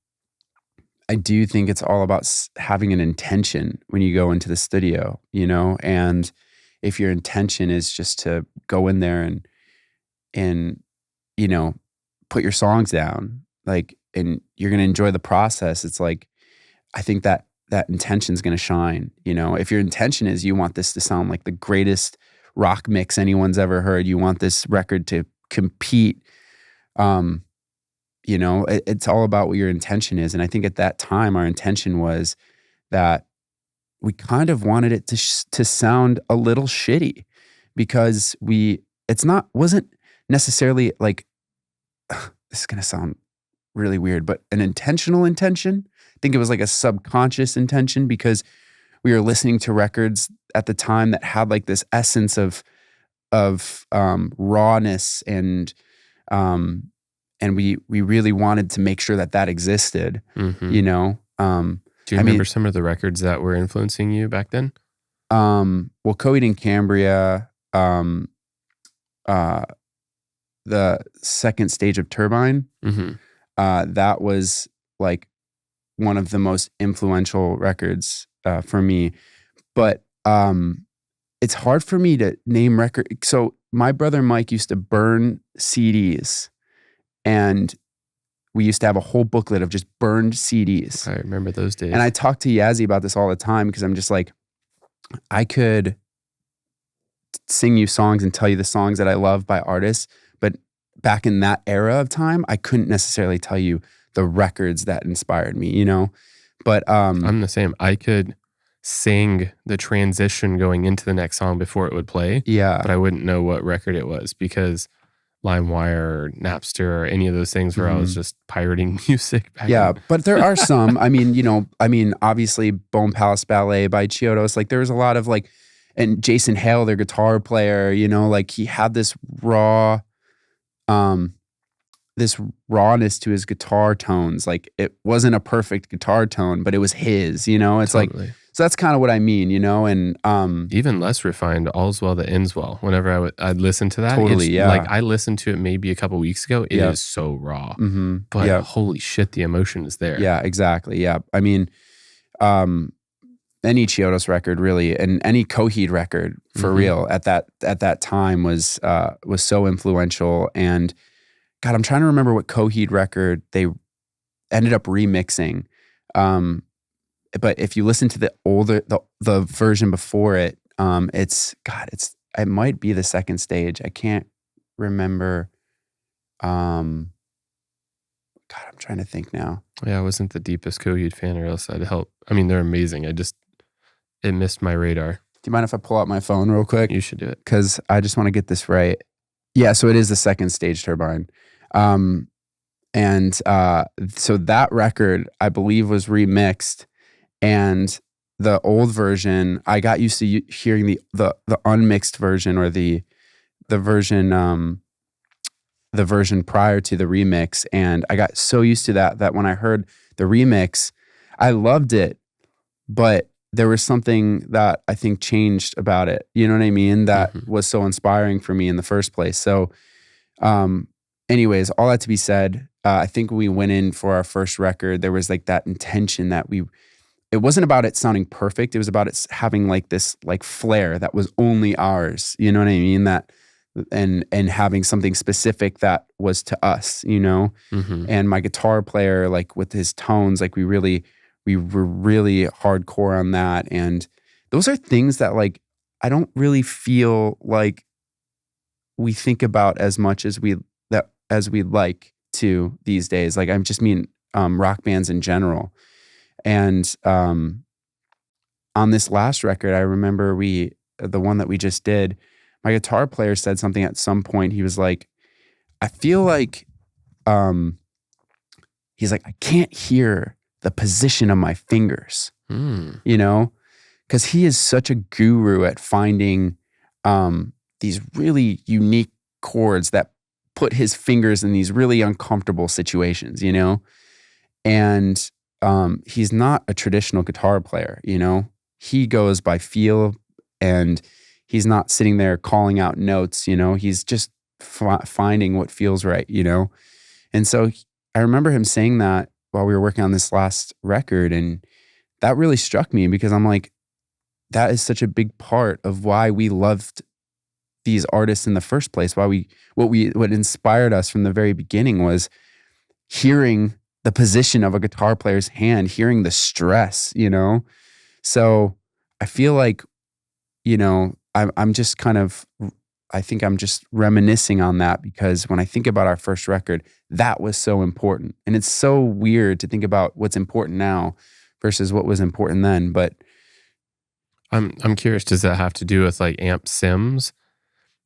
I do think it's all about having an intention when you go into the studio, you know, and if your intention is just to go in there and you know, put your songs down, like, and you're going to enjoy the process. It's like, I think that intention is going to shine, you know. If your intention is you want this to sound like the greatest rock mix anyone's ever heard, you want this record to compete, you know, it's all about what your intention is. And I think at that time, our intention was that we kind of wanted it to sound a little shitty, because wasn't necessarily like, this is going to sound really weird, but an intentional intention. I think it was like a subconscious intention, because we were listening to records at the time that had like this essence of rawness, and we really wanted to make sure that existed, you know.
Do you remember some of the records that were influencing you back then?
Well, Coheed and Cambria, the second stage of Turbine, that was like one of the most influential records for me. But it's hard for me to name record. So my brother Mike used to burn CDs, and we used to have a whole booklet of just burned CDs.
I remember those days.
And I talk to Yazzie about this all the time, because I'm just like, I could sing you songs and tell you the songs that I love by artists, but back in that era of time, I couldn't necessarily tell you the records that inspired me, you know? But
I'm the same. I could sing the transition going into the next song before it would play.
Yeah.
But I wouldn't know what record it was, because LimeWire or Napster or any of those things where I was just pirating music back then.
But there are some, obviously Bone Palace Ballet by Chiodos, like there was a lot of like, and Jason Hale, their guitar player, you know, like he had this rawness to his guitar tones. Like it wasn't a perfect guitar tone, but it was his, you know. It's totally. Like, so that's kind of what I mean, you know. And
even less refined, All's Well That Ends Well. Whenever I'd listen to that,
totally,
like I listened to it maybe a couple weeks ago. It is so raw, but holy shit, the emotion is there.
Yeah, exactly. Yeah, I mean, any Chiodos record really, and any Coheed record for real at that time was so influential. And God, I'm trying to remember what Coheed record they ended up remixing. But if you listen to the older, the version before it, it might be the second stage. I can't remember. God, I'm trying to think now.
Yeah, I wasn't the deepest Coheed fan, or else I'd help. I mean, they're amazing. It missed my radar.
Do you mind if I pull out my phone real quick?
You should do it.
Because I just want to get this right. Yeah, so it is the second stage Turbine. So that record, I believe, was remixed. And the old version, I got used to hearing the unmixed version, or the the version prior to the remix, and I got so used to that when I heard the remix, I loved it, but there was something that I think changed about it. You know what I mean? That was so inspiring for me in the first place. So, anyways, all that to be said, I think we went in for our first record. There was like that intention that it wasn't about it sounding perfect. It was about it having like this like flair that was only ours. You know what I mean? That and having something specific that was to us, you know? And my guitar player, like with his tones, like we were really hardcore on that. And those are things that like I don't really feel like we think about as much as we'd like to these days. Like I'm just mean rock bands in general. And on this last record, I remember the one that we just did, my guitar player said something at some point. He was like, I feel like, he's like, I can't hear the position of my fingers, you know? Because he is such a guru at finding these really unique chords that put his fingers in these really uncomfortable situations, you know? And he's not a traditional guitar player, you know? He goes by feel, and he's not sitting there calling out notes, you know? He's just finding what feels right, you know? And so I remember him saying that while we were working on this last record, and that really struck me because I'm like, that is such a big part of why we loved these artists in the first place. What inspired us from the very beginning was hearing the position of a guitar player's hand, hearing the stress, you know? So I feel like, you know, I'm just kind of, I think I'm just reminiscing on that because when I think about our first record, that was so important. And it's so weird to think about what's important now versus what was important then. But
I'm curious, does that have to do with like amp sims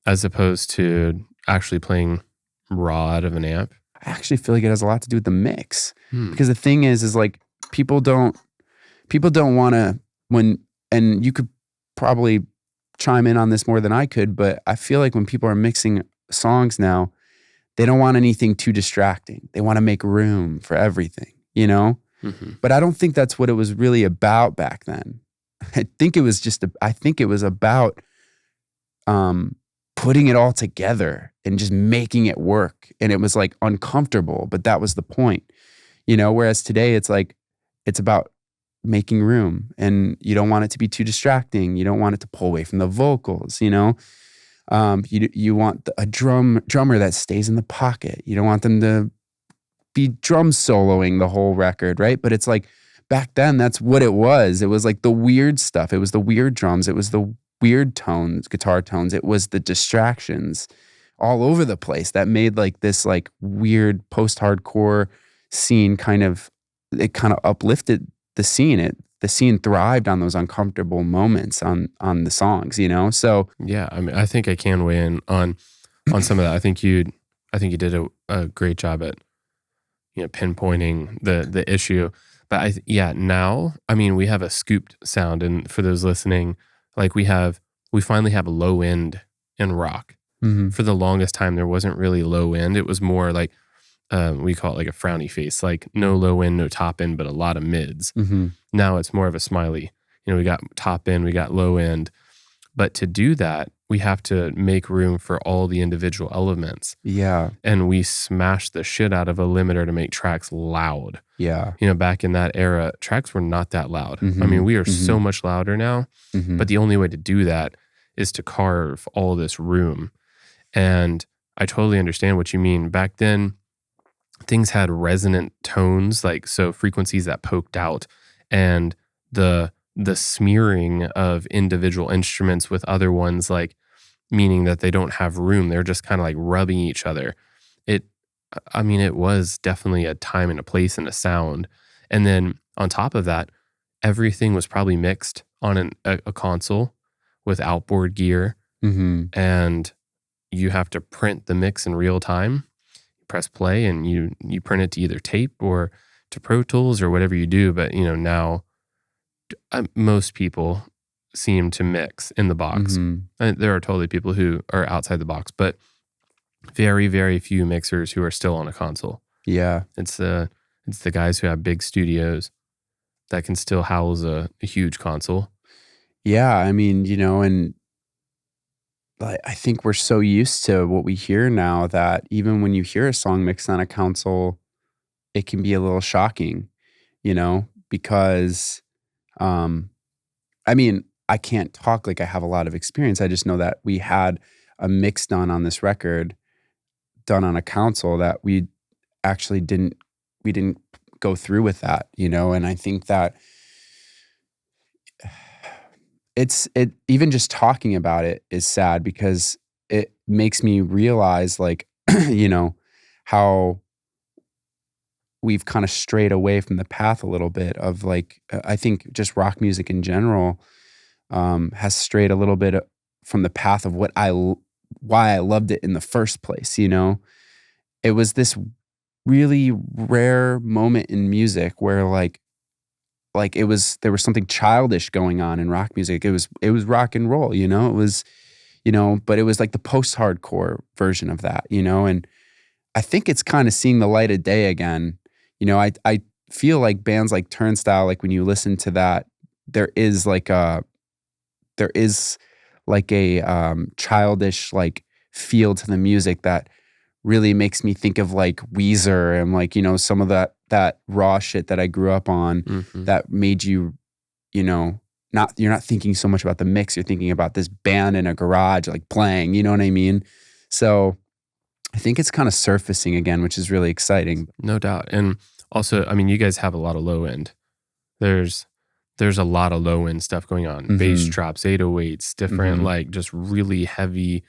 as opposed to actually playing raw out of an amp?
I actually feel like it has a lot to do with the mix. Because the thing is like people don't want to and you could probably chime in on this more than I could, but I feel like when people are mixing songs now, they don't want anything too distracting. They want to make room for everything, you know? But I don't think that's what it was really about back then. I think it was about putting it all together and just making it work. And it was like uncomfortable, but that was the point, you know? Whereas today it's like, it's about making room, and you don't want it to be too distracting. You don't want it to pull away from the vocals, you know? You want a drummer that stays in the pocket. You don't want them to be drum soloing the whole record, right? But it's like back then, that's what it was. It was like the weird stuff. It was the weird drums. It was the weird tones, guitar tones. It was the distractions all over the place that made like this like weird post-hardcore scene it kind of uplifted the scene. The scene thrived on those uncomfortable moments on the songs, you know? So
yeah, I mean, I think I can weigh in on some of that. I think you did a great job at, you know, pinpointing the issue. But now, I mean, we have a scooped sound, and for those listening, like we finally have a low end in rock. For the longest time, there wasn't really low end. It was more like we call it like a frowny face, like no low end, no top end, but a lot of mids. Now it's more of a smiley. You know, we got top end, we got low end. But to do that, we have to make room for all the individual elements.
Yeah.
And we smashed the shit out of a limiter to make tracks loud.
Yeah.
You know, back in that era, tracks were not that loud. I mean, we are so much louder now, but the only way to do that is to carve all this room. And I totally understand what you mean. Back then, things had resonant tones, like so frequencies that poked out, and the smearing of individual instruments with other ones, like meaning that they don't have room. They're just kind of like rubbing each other. It was definitely a time and a place and a sound. And then on top of that, everything was probably mixed on a console with outboard gear. And you have to print the mix in real time. You press play and you print it to either tape or to Pro Tools or whatever you do. But, you know, now most people, seem to mix in the box.
Mhm.
And there are totally people who are outside the box, but very, very few mixers who are still on a console.
Yeah.
It's the guys who have big studios that can still house a huge console.
Yeah, I mean, and I think we're so used to what we hear now that even when you hear a song mixed on a console, it can be a little shocking, because um I mean, I can't talk like I have a lot of experience. I just know that we had a mix done on this record, done on a console that actually didn't go through with that, and I think that it even just talking about it is sad because it makes me realize like, how we've kind of strayed away from the path a little bit of like, I think just rock music in general has strayed a little bit from the path of why I loved it in the first place. It was this really rare moment in music where there was something childish going on in rock music. It was rock and roll. It was, but it was like the post-hardcore version of that. And I think it's kind of seeing the light of day again. I feel like bands like Turnstile, like when you listen to that, there is like a childish like feel to the music that really makes me think of like Weezer and like, some of that raw shit that I grew up on that made you, you're not thinking so much about the mix. You're thinking about this band in a garage, like playing, you know what I mean? So I think it's kind of surfacing again, which is really exciting.
No doubt. And also, I mean, you guys have a lot of low end. There's a lot of low end stuff going on. Bass drops, 808s, different like just really heavy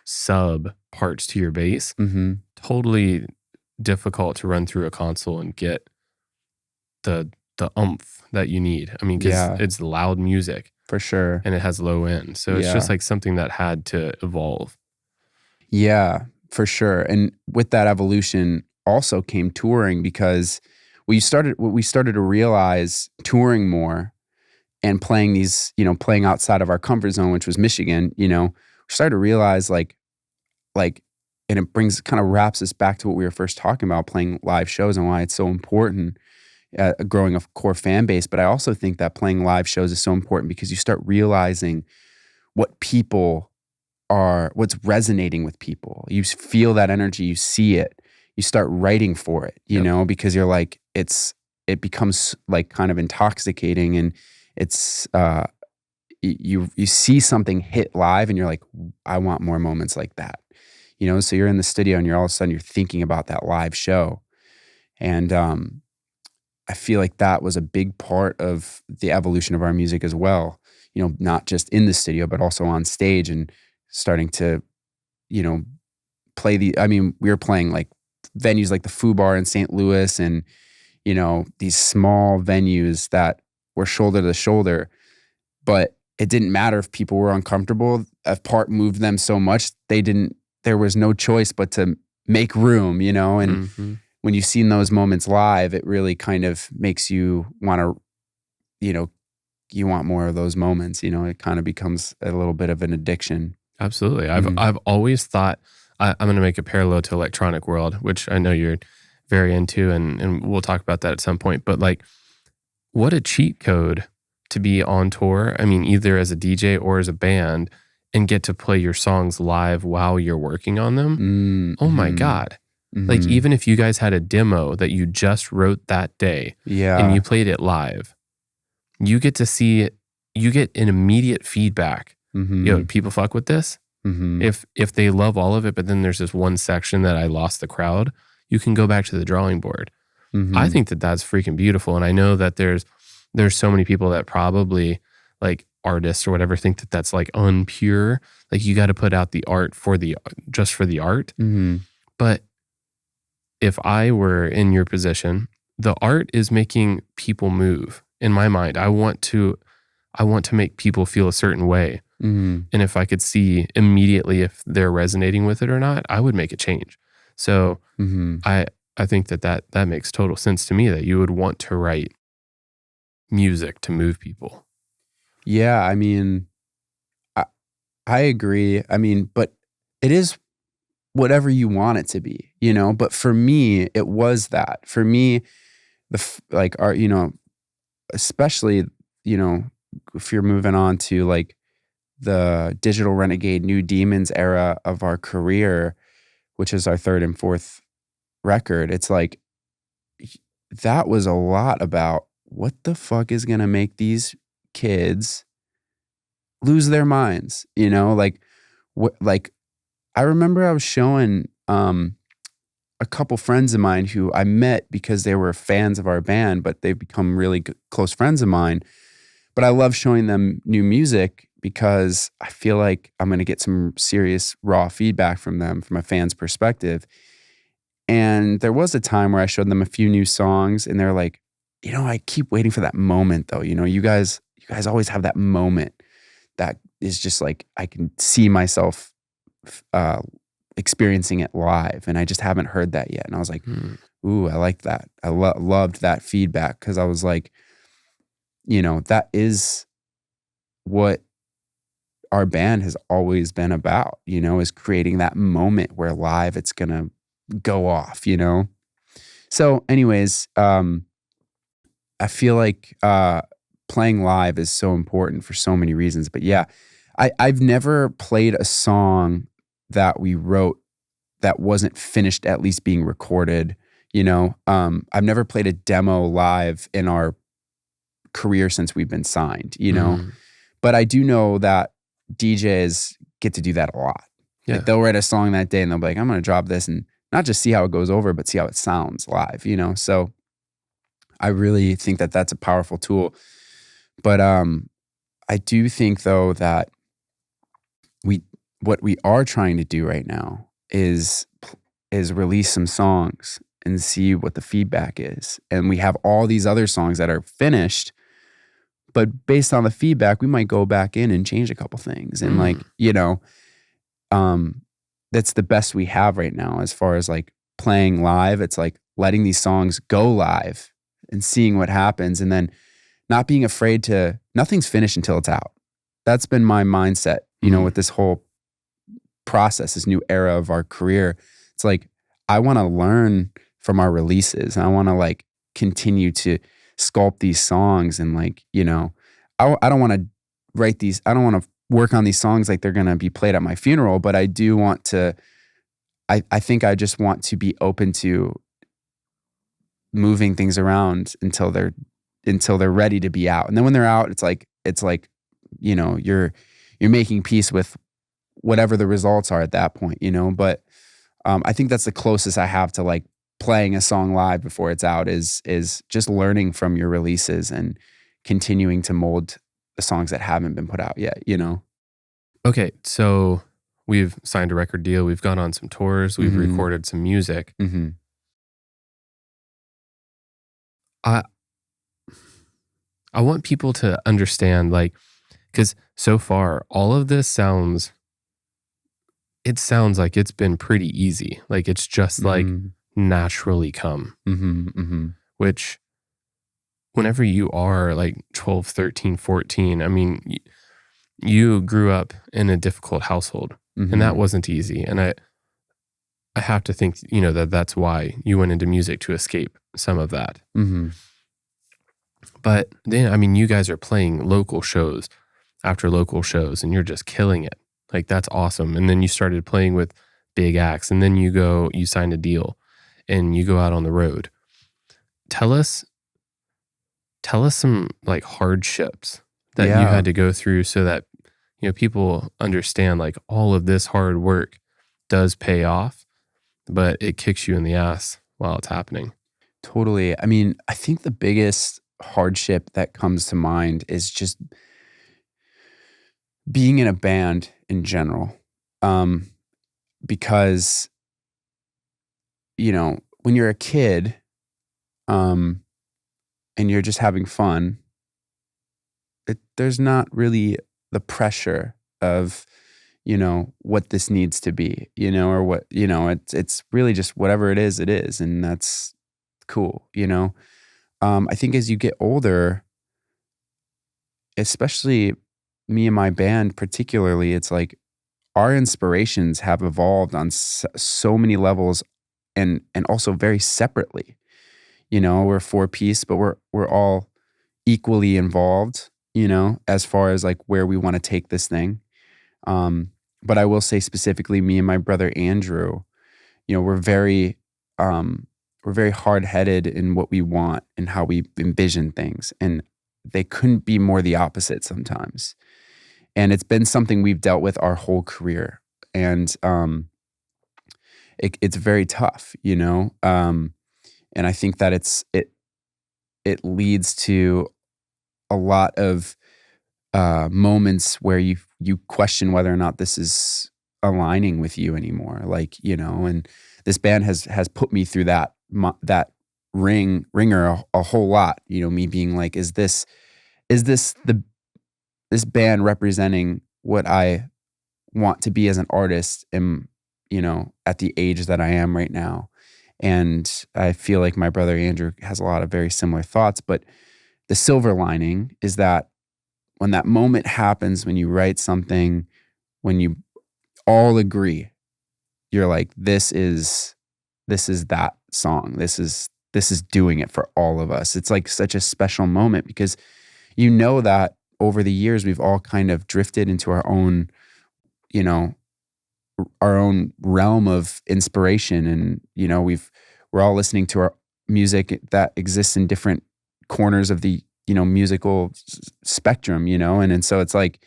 sub parts to your bass. Totally difficult to run through a console and get the oomph that you need. I mean, because it's loud music
For sure.
and it has low end. So it's just like something that had to evolve.
Yeah, for sure. And with that evolution also came touring because we started to realize touring more and playing playing outside of our comfort zone, which was Michigan, we started to realize like, and it kind of wraps us back to what we were first talking about, playing live shows and why it's so important, growing a core fan base. But I also think that playing live shows is so important because you start realizing what's resonating with people. You feel that energy, you see it, you start writing for it, because you're like, it becomes like kind of intoxicating, and it's, you see something hit live and you're like, I want more moments like that, so you're in the studio and you're all of a sudden you're thinking about that live show. And, I feel like that was a big part of the evolution of our music as well, not just in the studio, but also on stage and starting to, play we were playing like venues like the Foo Bar in St. Louis and, these small venues that were shoulder to shoulder, but it didn't matter if people were uncomfortable. A part moved them so much, there was no choice but to make room, and when you've seen those moments live, it really kind of makes you want to, you want more of those moments, it kind of becomes a little bit of an addiction.
Absolutely. I've always thought, I'm going to make a parallel to electronic world, which I know you're very into, and we'll talk about that at some point. But like, what a cheat code to be on tour. I mean, either as a DJ or as a band, and get to play your songs live while you're working on them. Oh my God. Like, even if you guys had a demo that you just wrote that day and you played it live, you get to see it, you get an immediate feedback. People fuck with this. If they love all of it, but then there's this one section that I lost the crowd, you can go back to the drawing board. I think that that's freaking beautiful. And I know that there's so many people that probably like artists or whatever think that that's like unpure. Like, you got to put out the art just for the art. But if I were in your position, the art is making people move. In my mind, I want to make people feel a certain way. And if I could see immediately if they're resonating with it or not, I would make a change. So I think that makes total sense to me, that you would want to write music to move people.
Yeah, I mean, I, I agree. I mean, but it is whatever you want it to be, you know? But for me, it was that. For me, like our, you know, especially, you know, if you're moving on to like the digital renegade new demons era of our career, which is our third and fourth record, it's like that was a lot about what the fuck is going to make these kids lose their minds, you know? Like what like I remember I was showing a couple friends of mine who I met because they were fans of our band, but they've become really close friends of mine. But I love showing them new music because I feel like I'm going to get some serious raw feedback from them from a fan's perspective. And there was a time where I showed them a few new songs and they're like, you know, I keep waiting for that moment though. You know, you guys always have that moment that is just like I can see myself uh, experiencing it live, and I just haven't heard that yet. And I was like,
Hmm.
ooh, I like that. I loved that feedback because I was like, you know, that is what our band has always been about, you know, is creating that moment where live it's gonna go off, you know? So, anyways, I feel like playing live is so important for so many reasons. But yeah, I've never played a song that we wrote that wasn't finished at least being recorded. You know, I've never played a demo live in our career since we've been signed, you know,
Mm.
but I do know that DJs get to do that a lot. Like
Yeah.
they'll write a song that day and they'll be like, I'm going to drop this and not just see how it goes over, but see how it sounds live, you know? So I really think that that's a powerful tool. But I do think though that we what we are trying to do right now is release some songs and see what the feedback is. And we have all these other songs that are finished, but based on the feedback, we might go back in and change a couple things. And like,
Mm.
you know, um, that's the best we have right now as far as like playing live. It's like letting these songs go live and seeing what happens, and then not being afraid to, nothing's finished until it's out. That's been my mindset, you know,
Mm.
with this whole process, this new era of our career. It's like, I want to learn from our releases. And I want to like continue to sculpt these songs. And like, you know, I don't want to write these, I don't want to work on these songs like they're going to be played at my funeral, but I do want to, I think I just want to be open to moving things around until they're ready to be out. And then when they're out, it's like, you know, you're making peace with whatever the results are at that point, you know. But I think that's the closest I have to like playing a song live before it's out is just learning from your releases and continuing to mold the songs that haven't been put out yet, you know.
Okay, so we've signed a record deal. We've gone on some tours. We've
Mm-hmm.
recorded some music.
Mm-hmm.
I I want people to understand, like, because so far all of this sounds. It sounds like it's been pretty easy. Like it's just like
Mm-hmm.
naturally come.
Mm-hmm. Mm-hmm.
Which whenever you are like 12, 13, 14, I mean, you grew up in a difficult household and that
Mm-hmm.
wasn't easy. And I have to think, you know, that that's why you went into music to escape some of that.
Mm-hmm.
But then, I mean, you guys are playing local shows after local shows and you're just killing it. Like that's awesome. And then you started playing with big acts and then you signed a deal and you go out on the road. Tell us some like hardships that you
Yeah,
had to go through so that, you know, people understand like all of this hard work does pay off, but it kicks you in the ass while it's happening.
totally. I mean, I think the biggest hardship that comes to mind is just being in a band in general. Um, because, you know, when you're a kid, um, and you're just having fun, there's not really the pressure of, you know, what this needs to be, you know, or what, you know, it's really just whatever it is, and that's cool, you know. I think as you get older, especially me and my band particularly, it's like our inspirations have evolved on so many levels, and also very separately. We're four piece, but we're all equally involved, as far as like where we want to take this thing. But I will say specifically, me and my brother Andrew, we're very hard-headed in what we want and how we envision things, and they couldn't be more the opposite sometimes. And it's been something we've dealt with our whole career, and it's very tough, and I think that it leads to a lot of moments where you question whether or not this is aligning with you anymore. Like, and this band has put me through that ringer a whole lot. Me being like, is this this band representing what I want to be as an artist, and at the age that I am right now. And I feel like my brother Andrew has a lot of very similar thoughts. But the silver lining is that when that moment happens, when you write something, when you all agree, you're like, this is that song. This is doing it for all of us. It's like such a special moment, because that over the years we've all kind of drifted into our own realm of inspiration, and we're all listening to our music that exists in different corners of the musical spectrum, and so it's like,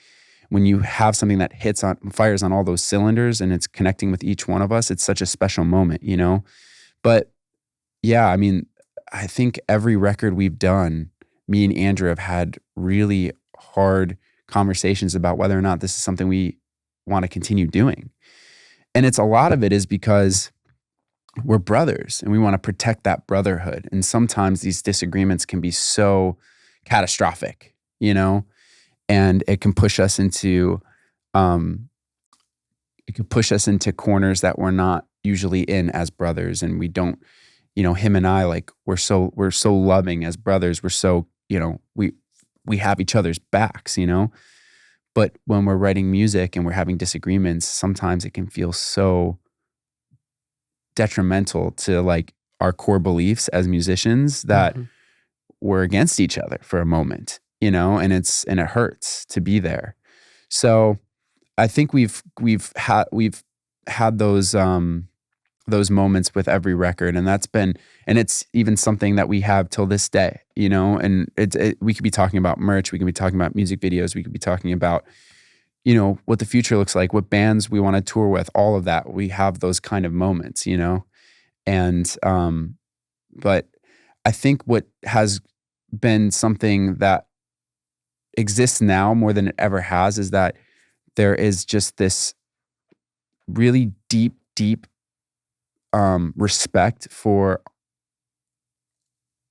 when you have something that fires on all those cylinders and it's connecting with each one of us, it's such a special moment, But yeah, I mean, I think every record we've done, me and Andrew have had really hard conversations about whether or not this is something we want to continue doing. And a lot of it is because we're brothers and we want to protect that brotherhood. And sometimes these disagreements can be so catastrophic, and it can push us into corners that we're not usually in as brothers. And we don't, him and I, like, we're so loving as brothers. We're so, we have each other's backs, But when we're writing music and we're having disagreements, sometimes it can feel so detrimental to like our core beliefs as musicians that we're against each other for a moment, and it hurts to be there. So I think we've had those moments with every record, and it's even something that we have till this day, and we could be talking about merch, we could be talking about music videos, we could be talking about, what the future looks like, what bands we want to tour with, all of that. We have those kind of moments, and but I think what has been something that exists now more than it ever has is that there is just this really deep respect for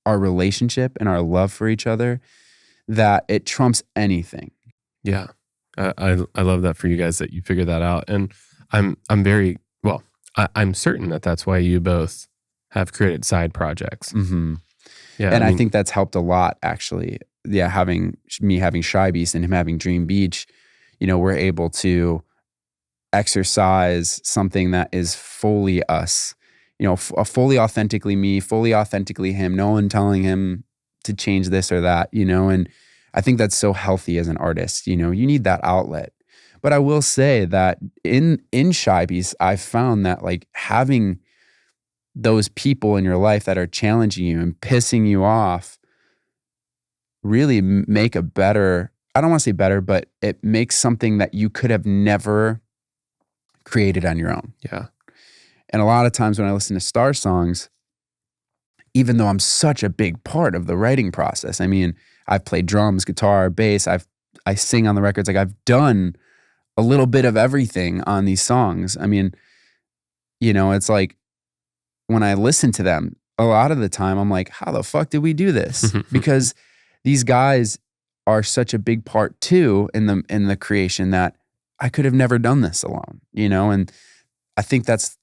our relationship and our love for each other, that it trumps anything.
Yeah. I love that for you guys, that you figured that out. And I'm very, well, I'm certain that that's why you both have created side projects.
Mm-hmm. Yeah. And I think that's helped a lot, actually. Yeah. Having shYbeast and him having Dream Beach, we're able to exercise something that is fully us, fully authentically me, fully authentically him, no one telling him to change this or that, and I think that's so healthy as an artist. You need that outlet. But I will say that in shYbeast, I've found that like having those people in your life that are challenging you and pissing you off really make a better, I don't want to say better, but it makes something that you could have never created on your own.
Yeah.
And a lot of times when I listen to Star songs, even though I'm such a big part of the writing process, I mean, I've played drums, guitar, bass, I sing on the records, like I've done a little bit of everything on these songs. I mean, it's like when I listen to them, a lot of the time I'm like, how the fuck did we do this? Because these guys are such a big part too in the creation that I could have never done this alone, and I think that's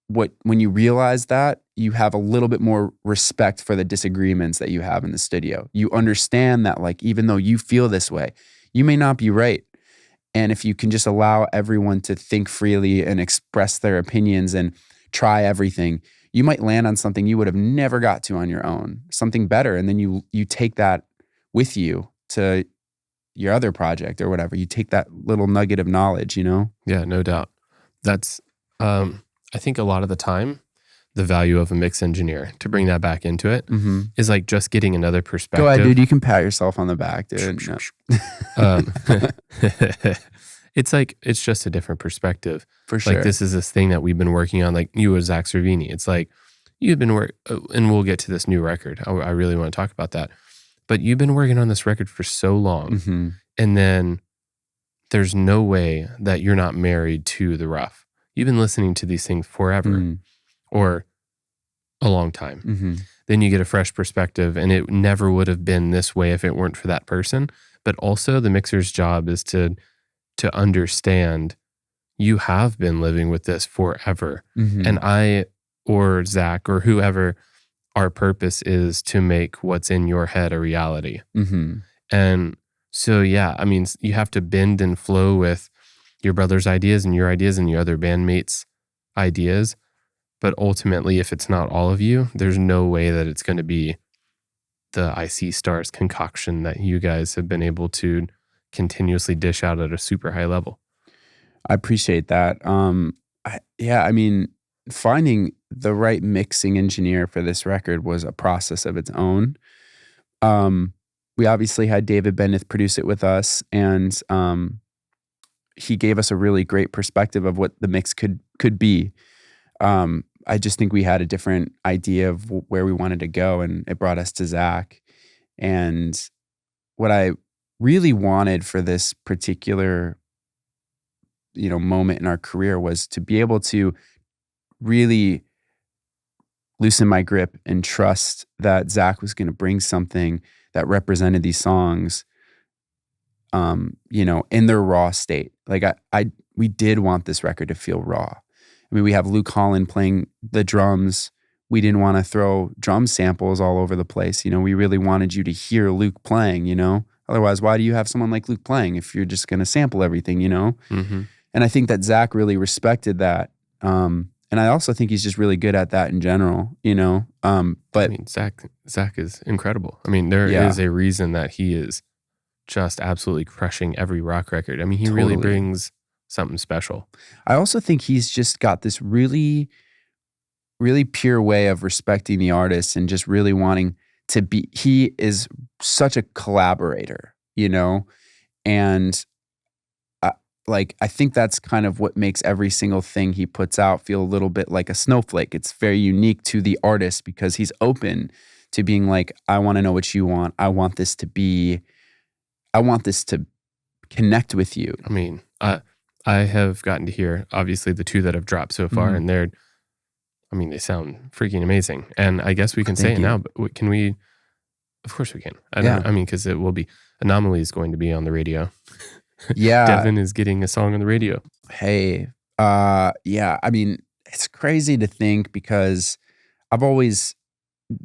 when you realize that, you have a little bit more respect for the disagreements that you have in the studio. You understand that, like, even though you feel this way, you may not be right. And if you can just allow everyone to think freely and express their opinions and try everything, you might land on something you would have never got to on your own, something better. And then you take that with you to your other project or whatever. You take that little nugget of knowledge, you know?
Yeah, no doubt. That's, I think a lot of the time, the value of a mix engineer, to bring that back into it, is like just getting another perspective.
Go ahead, dude. You can pat yourself on the back, dude.
It's like, it's just a different perspective.
For sure.
Like, this is this thing that we've been working on, like you with Zach Cervini. It's like, you've been and we'll get to this new record. I really want to talk about that. But you've been working on this record for so long. And then there's no way that you're not married to the rough. You've been listening to these things forever or a long time. Then you get a fresh perspective, and it never would have been this way if it weren't for that person. But also the mixer's job is to understand you have been living with this forever. And I or Zach or whoever, our purpose is to make what's in your head a reality. And so, yeah, I mean, you have to bend and flow with your brother's ideas and your other bandmates' ideas. But ultimately, if it's not all of you, there's no way that it's going to be the IC Stars concoction that you guys have been able to continuously dish out at a super high level.
I appreciate that. I mean, finding the right mixing engineer for this record was a process of its own. We obviously had David Bennett produce it with us, and he gave us a really great perspective of what the mix could be. I just think we had a different idea of where we wanted to go, and it brought us to Zach. And what I really wanted for this particular, moment in our career was to be able to really loosen my grip and trust that Zach was going to bring something that represented these songs, in their raw state. Like we did want this record to feel raw. I mean, we have Luke Holland playing the drums. We didn't want to throw drum samples all over the place. We really wanted you to hear Luke playing, Otherwise, why do you have someone like Luke playing if you're just going to sample everything, And I think that Zach really respected that. And I also think he's just really good at that in general, But
I mean, Zach is incredible. I mean, there is a reason that he is just absolutely crushing every rock record. I mean, he really brings something special.
I also think he's just got this really, really pure way of respecting the artist and just really wanting to be. He is such a collaborator, and I think that's kind of what makes every single thing he puts out feel a little bit like a snowflake. It's very unique to the artist because he's open to being like, I want to know what you want. I want this to connect with you.
I mean, I have gotten to hear, obviously, the two that have dropped so far, and they sound freaking amazing. And I guess we can say it now, but can we? Of course we can. Because it will be. Anomaly is going to be on the radio.
Yeah.
Devin is getting a song on the radio.
Hey, I mean, it's crazy to think because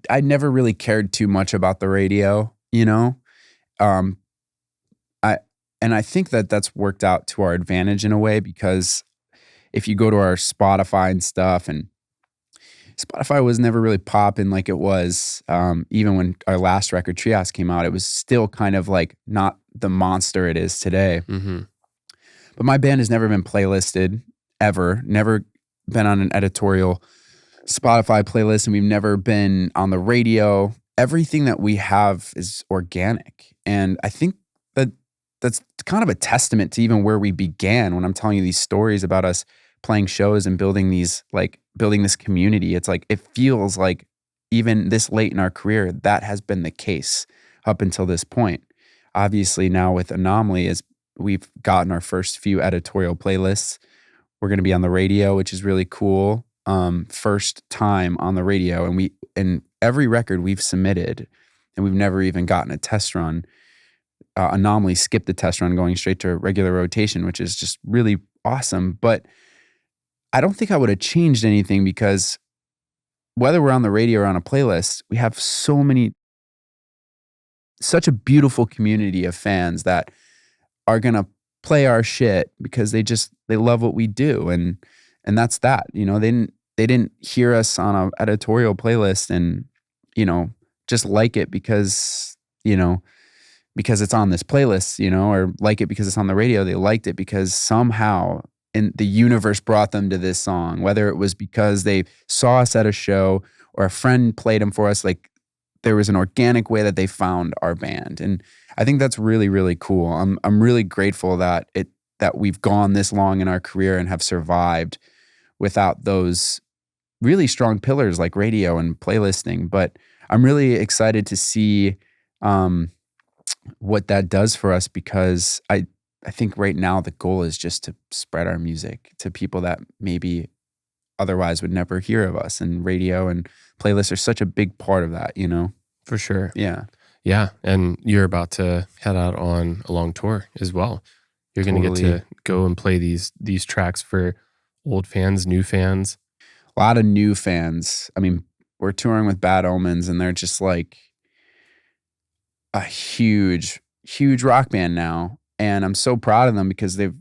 I never really cared too much about the radio, I think that that's worked out to our advantage in a way, because if you go to our Spotify and stuff, and Spotify was never really popping like it was, even when our last record, Trias, came out, it was still kind of like not the monster it is today. But my band has never been playlisted, ever. Never been on an editorial Spotify playlist, and we've never been on the radio. Everything that we have is organic. And I think that that's kind of a testament to even where we began when I'm telling you these stories about us playing shows and building this community. It's like, it feels like even this late in our career, that has been the case up until this point. Obviously now with Anomaly, as we've gotten our first few editorial playlists, we're going to be on the radio, which is really cool. First time on the radio, and every record we've submitted, and we've never even gotten a test run. Anomaly skipped the test run, going straight to regular rotation, which is just really awesome. But I don't think I would have changed anything, because whether we're on the radio or on a playlist, we have such a beautiful community of fans that are going to play our shit because they love what we do. And that's that, they didn't hear us on an editorial playlist and, just like it because it's on this playlist, or like it because it's on the radio. They liked it because somehow the universe brought them to this song, whether it was because they saw us at a show or a friend played them for us. Like, there was an organic way that they found our band. And I think that's really, really cool. I'm really grateful that we've gone this long in our career and have survived without those really strong pillars like radio and playlisting. But I'm really excited to see what that does for us, because I think right now the goal is just to spread our music to people that maybe otherwise would never hear of us. And radio and playlists are such a big part of that,
For sure.
Yeah.
Yeah. And you're about to head out on a long tour as well. You're going to get to go and play these tracks for old fans, new fans.
A lot of new fans. I mean, we're touring with Bad Omens, and they're just like a huge, huge rock band now. And I'm so proud of them because they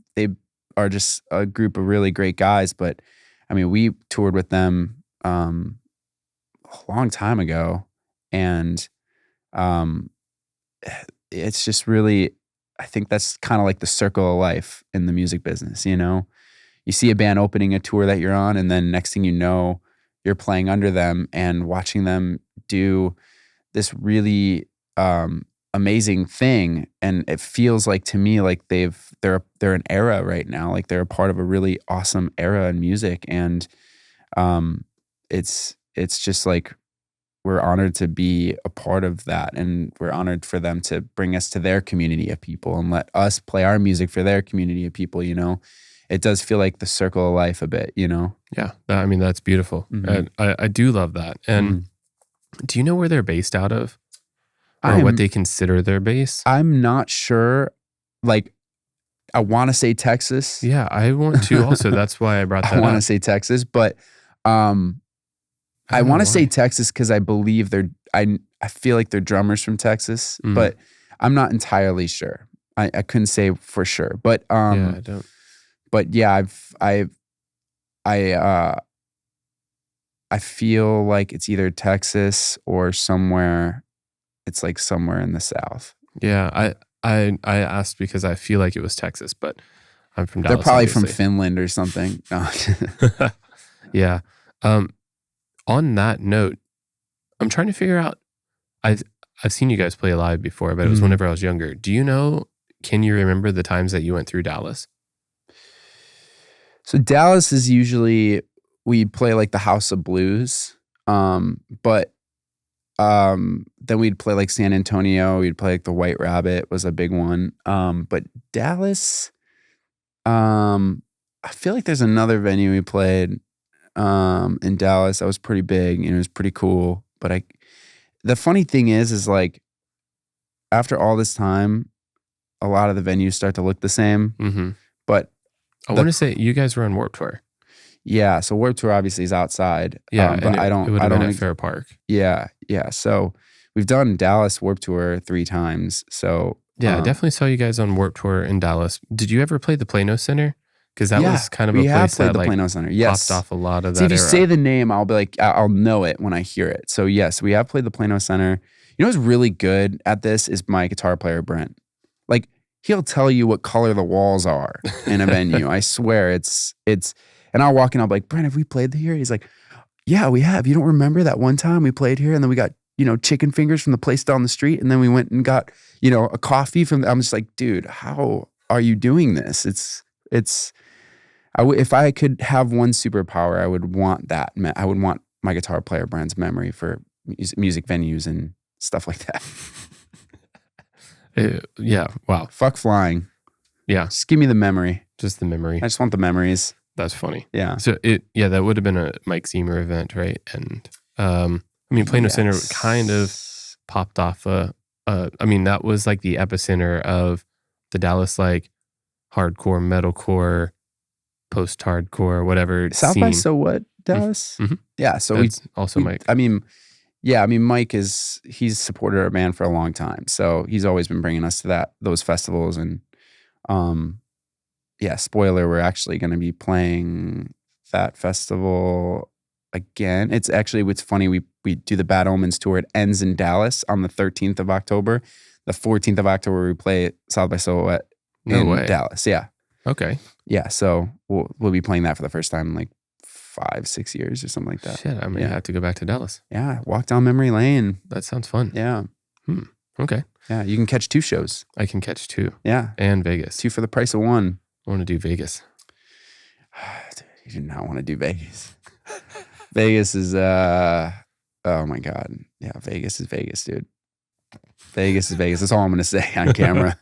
are just a group of really great guys. But I mean, we toured with them a long time ago, and it's just really, I think that's kind of like the circle of life in the music business. You see a band opening a tour that you're on, and then next thing you know, you're playing under them and watching them do this really amazing thing. And it feels like, to me, like they're an era right now. Like, they're a part of a really awesome era in music. And it's just like, we're honored to be a part of that. And we're honored for them to bring us to their community of people and let us play our music for their community of people, It does feel like the circle of life a bit,
Yeah. I mean, that's beautiful.
Mhm.
I do love that. And do you know where they're based out of? Or what they consider their base?
I'm not sure. Like, I want to say Texas.
Yeah, I want to also. That's why I brought that up.
I want to say Texas, but I want to say Texas because I believe I feel like they're drummers from Texas, but I'm not entirely sure. I couldn't say for sure, but
yeah, I don't.
But yeah, I feel like it's either Texas or somewhere. It's like somewhere in the South.
Yeah, I asked because I feel like it was Texas, but I'm from Dallas.
They're probably
obviously.
from Finland or something. No.
Yeah. On that note, I'm trying to figure out. I've seen you guys play live before, but it was whenever I was younger. Do you know? Can you remember the times that you went through Dallas?
So Dallas is usually, we play like the House of Blues, but then we'd play like San Antonio. We'd play like the White Rabbit was a big one. But Dallas, I feel like there's another venue we played in Dallas that was pretty big and it was pretty cool. But the funny thing is like, after all this time, a lot of the venues start to look the same.
Mm-hmm.
But
I want to say you guys were on Warped Tour.
Yeah, so Warped Tour obviously is outside.
Yeah,
but
it would have been at Fair Park.
Yeah. So we've done Dallas Warped Tour 3 times. So
yeah, I definitely saw you guys on Warped Tour in Dallas. Did you ever play the Plano Center? Because that was kind of a place that
the Plano Center. Yes.
popped off a lot of that.
See, if you say the name, I'll be like, I'll know it when I hear it. So yes, we have played the Plano Center. You know what's really good at this is my guitar player, Brent. Like, he'll tell you what color the walls are in a venue. I swear it's, and I'll walk in, I'll be like, Brent, have we played here? He's like, yeah, we have. You don't remember that one time we played here and then we got, chicken fingers from the place down the street. And then we went and got, a coffee from, I'm just like, dude, how are you doing this? If I could have one superpower, I would want that. I would want my guitar player Brent's memory for music venues and stuff like that.
Yeah. Wow.
Fuck flying.
Yeah.
Just give me the memory.
Just the memory.
I just want the memories.
That's funny.
Yeah.
So that would have been a Mike Zemer event, right? And Plano Center kind of popped off. That was like the epicenter of the Dallas like hardcore, metalcore, post-hardcore, whatever
South
scene.
by So What Dallas.
Mhm.
Yeah. So
That's also
we
Mike.
I mean, Mike he's supported our band for a long time. So he's always been bringing us to those festivals. And spoiler, we're actually going to be playing that festival again. It's actually, what's funny, we do the Bad Omens tour. It ends in Dallas on the 13th of October. The 14th of October, we play South by Silhouette in Dallas. Yeah.
Okay.
Yeah. So we'll be playing that for the first time in like 5-6 years or something like that.
Shit, I may have to go back to Dallas.
Yeah. Walk down memory lane.
That sounds fun.
Yeah.
Okay.
Yeah. You can catch 2 shows.
I can catch 2.
Yeah.
And Vegas.
2 for the price of 1.
I want to do Vegas.
You do not want to do Vegas. Vegas is oh my God. Yeah, Vegas is Vegas, dude. Vegas is Vegas. That's all I'm gonna say on camera.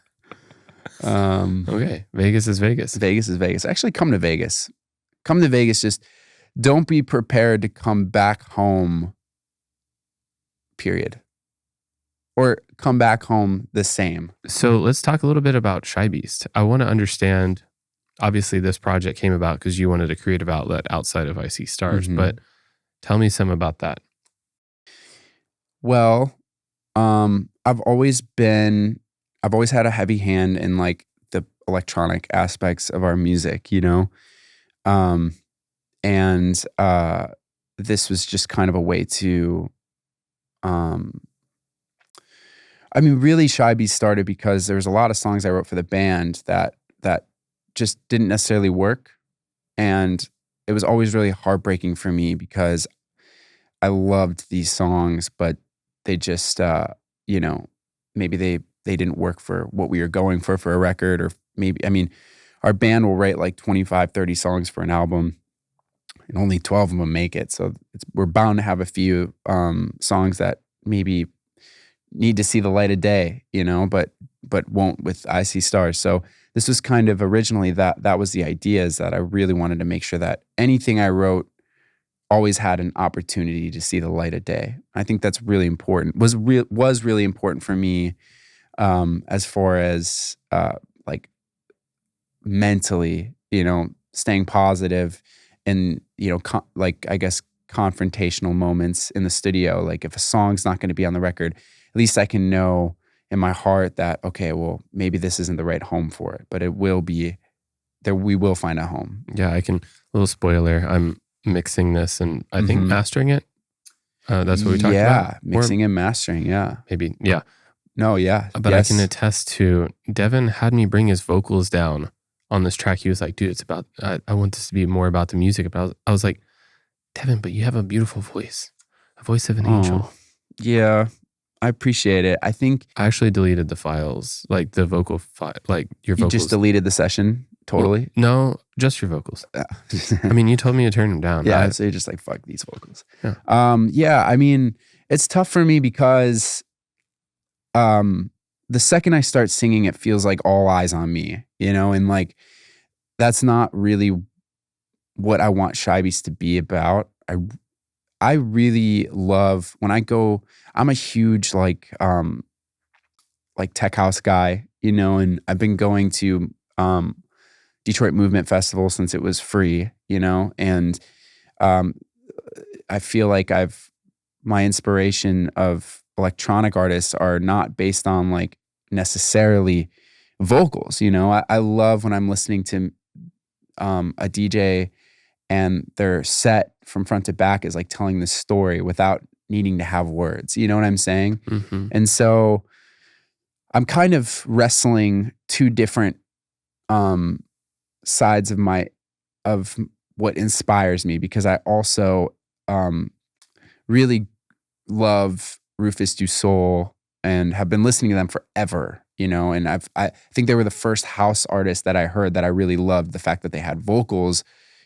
Okay. Vegas is Vegas.
Vegas is Vegas. Actually, come to Vegas. Come to Vegas. Just don't be prepared to come back home, period. Or come back home the same.
So let's talk a little bit about shYbeast. I want to understand, obviously this project came about because you wanted a creative outlet outside of I See Stars, but tell me some about that.
Well, I've always had a heavy hand in like the electronic aspects of our music, you know? And this was just kind of a way to, really shYbeast started because there was a lot of songs I wrote for the band that just didn't necessarily work. And it was always really heartbreaking for me because I loved these songs, but they just, maybe they didn't work for what we were going for a record, or maybe, our band will write like 25, 30 songs for an album and only 12 of them make it. So we're bound to have a few songs that maybe need to see the light of day, but won't with I See Stars. So this was kind of originally that was the idea, is that I really wanted to make sure that anything I wrote always had an opportunity to see the light of day. I think that's really important. Was really important for me, as far as like mentally, staying positive, and I guess confrontational moments in the studio. Like if a song's not going to be on the record, at least I can know in my heart that, okay, well, maybe this isn't the right home for it, but it will be there. We will find a home.
Yeah, little spoiler, I'm mixing this and I think mastering it. That's what we talked about.
Yeah, mixing and mastering. Yeah,
maybe. Yeah.
No, yeah.
But yes. I can attest to, Devin had me bring his vocals down on this track. He was like, dude, it's about, I want this to be more about the music. But I was like, Devin, but you have a beautiful voice, a voice of an angel.
Yeah, I appreciate it. I think
I actually deleted the files, like the vocal file, like your vocals.
You just deleted the session totally?
Well, no, just your vocals. You told me to turn them down.
Yeah, so you're just like, fuck these vocals.
Yeah.
It's tough for me because the second I start singing, it feels like all eyes on me, and like that's not really what I want shYbeast to be about. I really love when I go. I'm a huge like tech house guy, and I've been going to Detroit Movement Festival since it was free, and I feel like my inspiration of electronic artists are not based on like necessarily vocals. I love when I'm listening to a DJ and their set from front to back is like telling the story without needing to have words. You know what I'm saying?
Mm-hmm.
And so I'm kind of wrestling 2 different sides of what inspires me, because I also really love Rufus Du Sol and have been listening to them forever, and I think they were the first house artist that I heard that I really loved, the fact that they had vocals,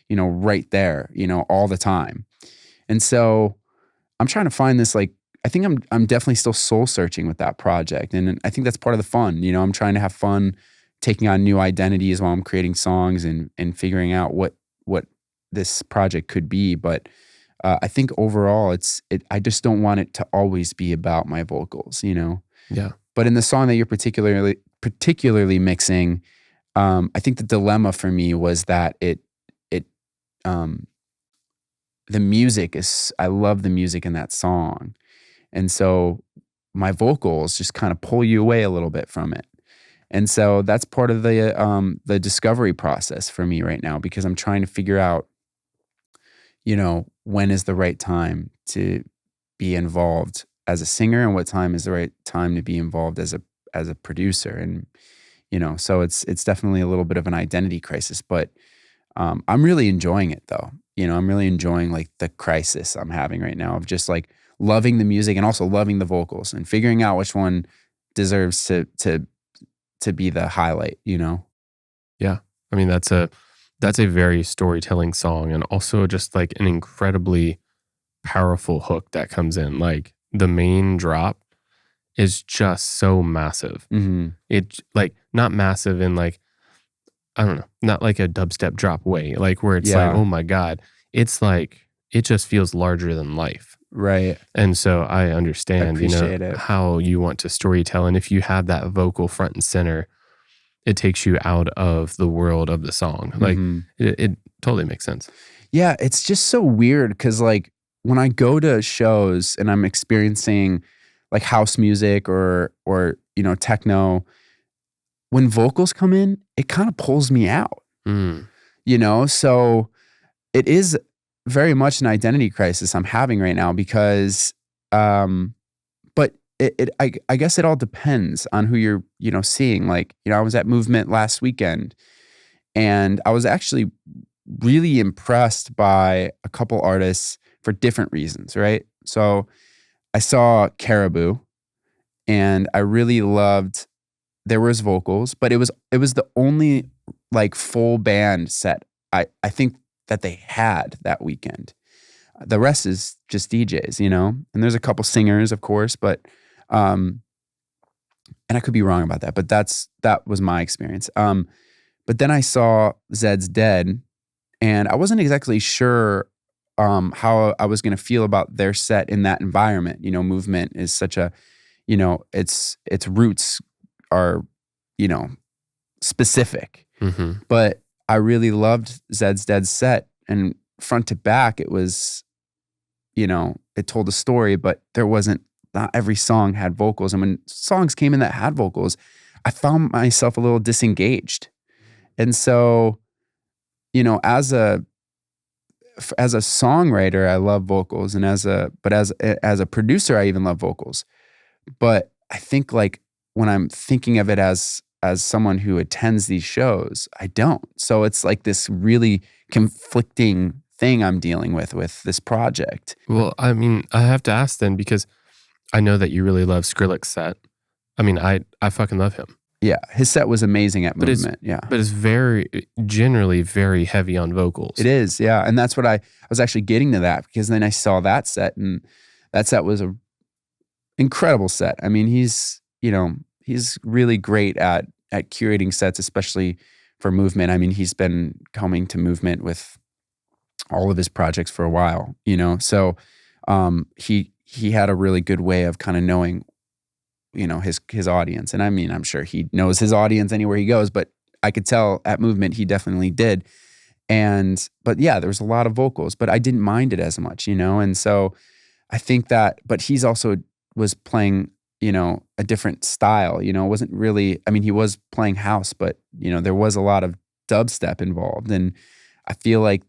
right there, all the time. And so I'm trying to find this, like, I think I'm definitely still soul searching with that project. And I think that's part of the fun. I'm trying to have fun taking on new identities while I'm creating songs and figuring out what this project could be. But I think overall I just don't want it to always be about my vocals,
Yeah.
But in the song that you're particularly mixing, I think the dilemma for me was that it the music is, I love the music in that song. And so my vocals just kind of pull you away a little bit from it. And so that's part of the discovery process for me right now, because I'm trying to figure out, when is the right time to be involved as a singer, and what time is the right time to be involved as a producer. And so it's definitely a little bit of an identity crisis, but I'm really enjoying it though. I'm really enjoying like the crisis I'm having right now of just like loving the music and also loving the vocals and figuring out which one deserves to be the highlight.
Yeah. I mean, that's a very storytelling song, and also just like an incredibly powerful hook that comes in. Like the main drop is just so massive.
Mm-hmm.
It like not massive in like, I don't know, not like a dubstep drop way, like where it's like,
Yeah.
oh my God. It's like, it just feels larger than life.
Right.
And so I understand,
Appreciate it.
how you want to storytell. And if you have that vocal front and center, it takes you out of the world of the song. Like
Mm-hmm.
it totally makes sense.
Yeah, it's just so weird because like when I go to shows and I'm experiencing like house music or techno, when vocals come in, it kind of pulls me out.
Mm.
So it is very much an identity crisis I'm having right now because but I guess it all depends on who you're seeing. Like I was at Movement last weekend, and I was actually really impressed by a couple artists for different reasons, right? So I saw Caribou, and I really loved, there was vocals, but it was the only like full band set I think that they had that weekend. The rest is just DJs, and there's a couple singers, of course, but and I could be wrong about that, but that was my experience. But then I saw Zed's Dead, and I wasn't exactly sure how I was going to feel about their set in that environment. Movement is such a, its roots are, specific.
Mm-hmm.
But I really loved Zed's Dead set, and front to back, it was, it told a story, but not every song had vocals. And when songs came in that had vocals, I found myself a little disengaged. And so, as a songwriter, I love vocals, and as a producer, I even love vocals. But I think like when I'm thinking of it as someone who attends these shows, I don't. So it's like this really conflicting thing I'm dealing with this project.
Well, I mean, I have to ask then, because I know that you really love Skrillex's set. I mean, I fucking love him.
Yeah, his set was amazing at Movement.
But it's generally very heavy on vocals.
It is, yeah. And that's what I was actually getting to that, because then I saw that set, and that set was a incredible set. I mean, he's really great at curating sets, especially for Movement. I mean, he's been coming to Movement with all of his projects for a while, So he had a really good way of kind of knowing, his audience. And I mean, I'm sure he knows his audience anywhere he goes, but I could tell at Movement he definitely did. But yeah, there was a lot of vocals, but I didn't mind it as much, And so I think that, but he's also was playing, a different style, it wasn't really, I mean, he was playing house, but there was a lot of dubstep involved. And I feel like,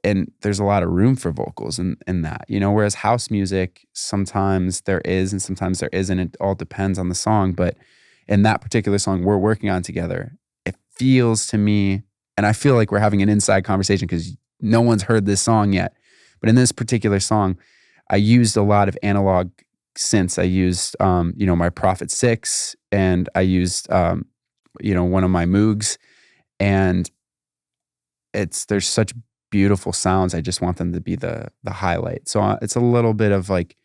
and there's a lot of room for vocals in that, whereas house music, sometimes there is and sometimes there isn't. It all depends on the song. But in that particular song we're working on together, it feels to me, and I feel like we're having an inside conversation because no one's heard this song yet. But in this particular song, I used a lot of analog synths. I used, my Prophet 6, and I used, one of my Moogs, and there's such beautiful sounds. I just want them to be the highlight. So it's a little bit of like,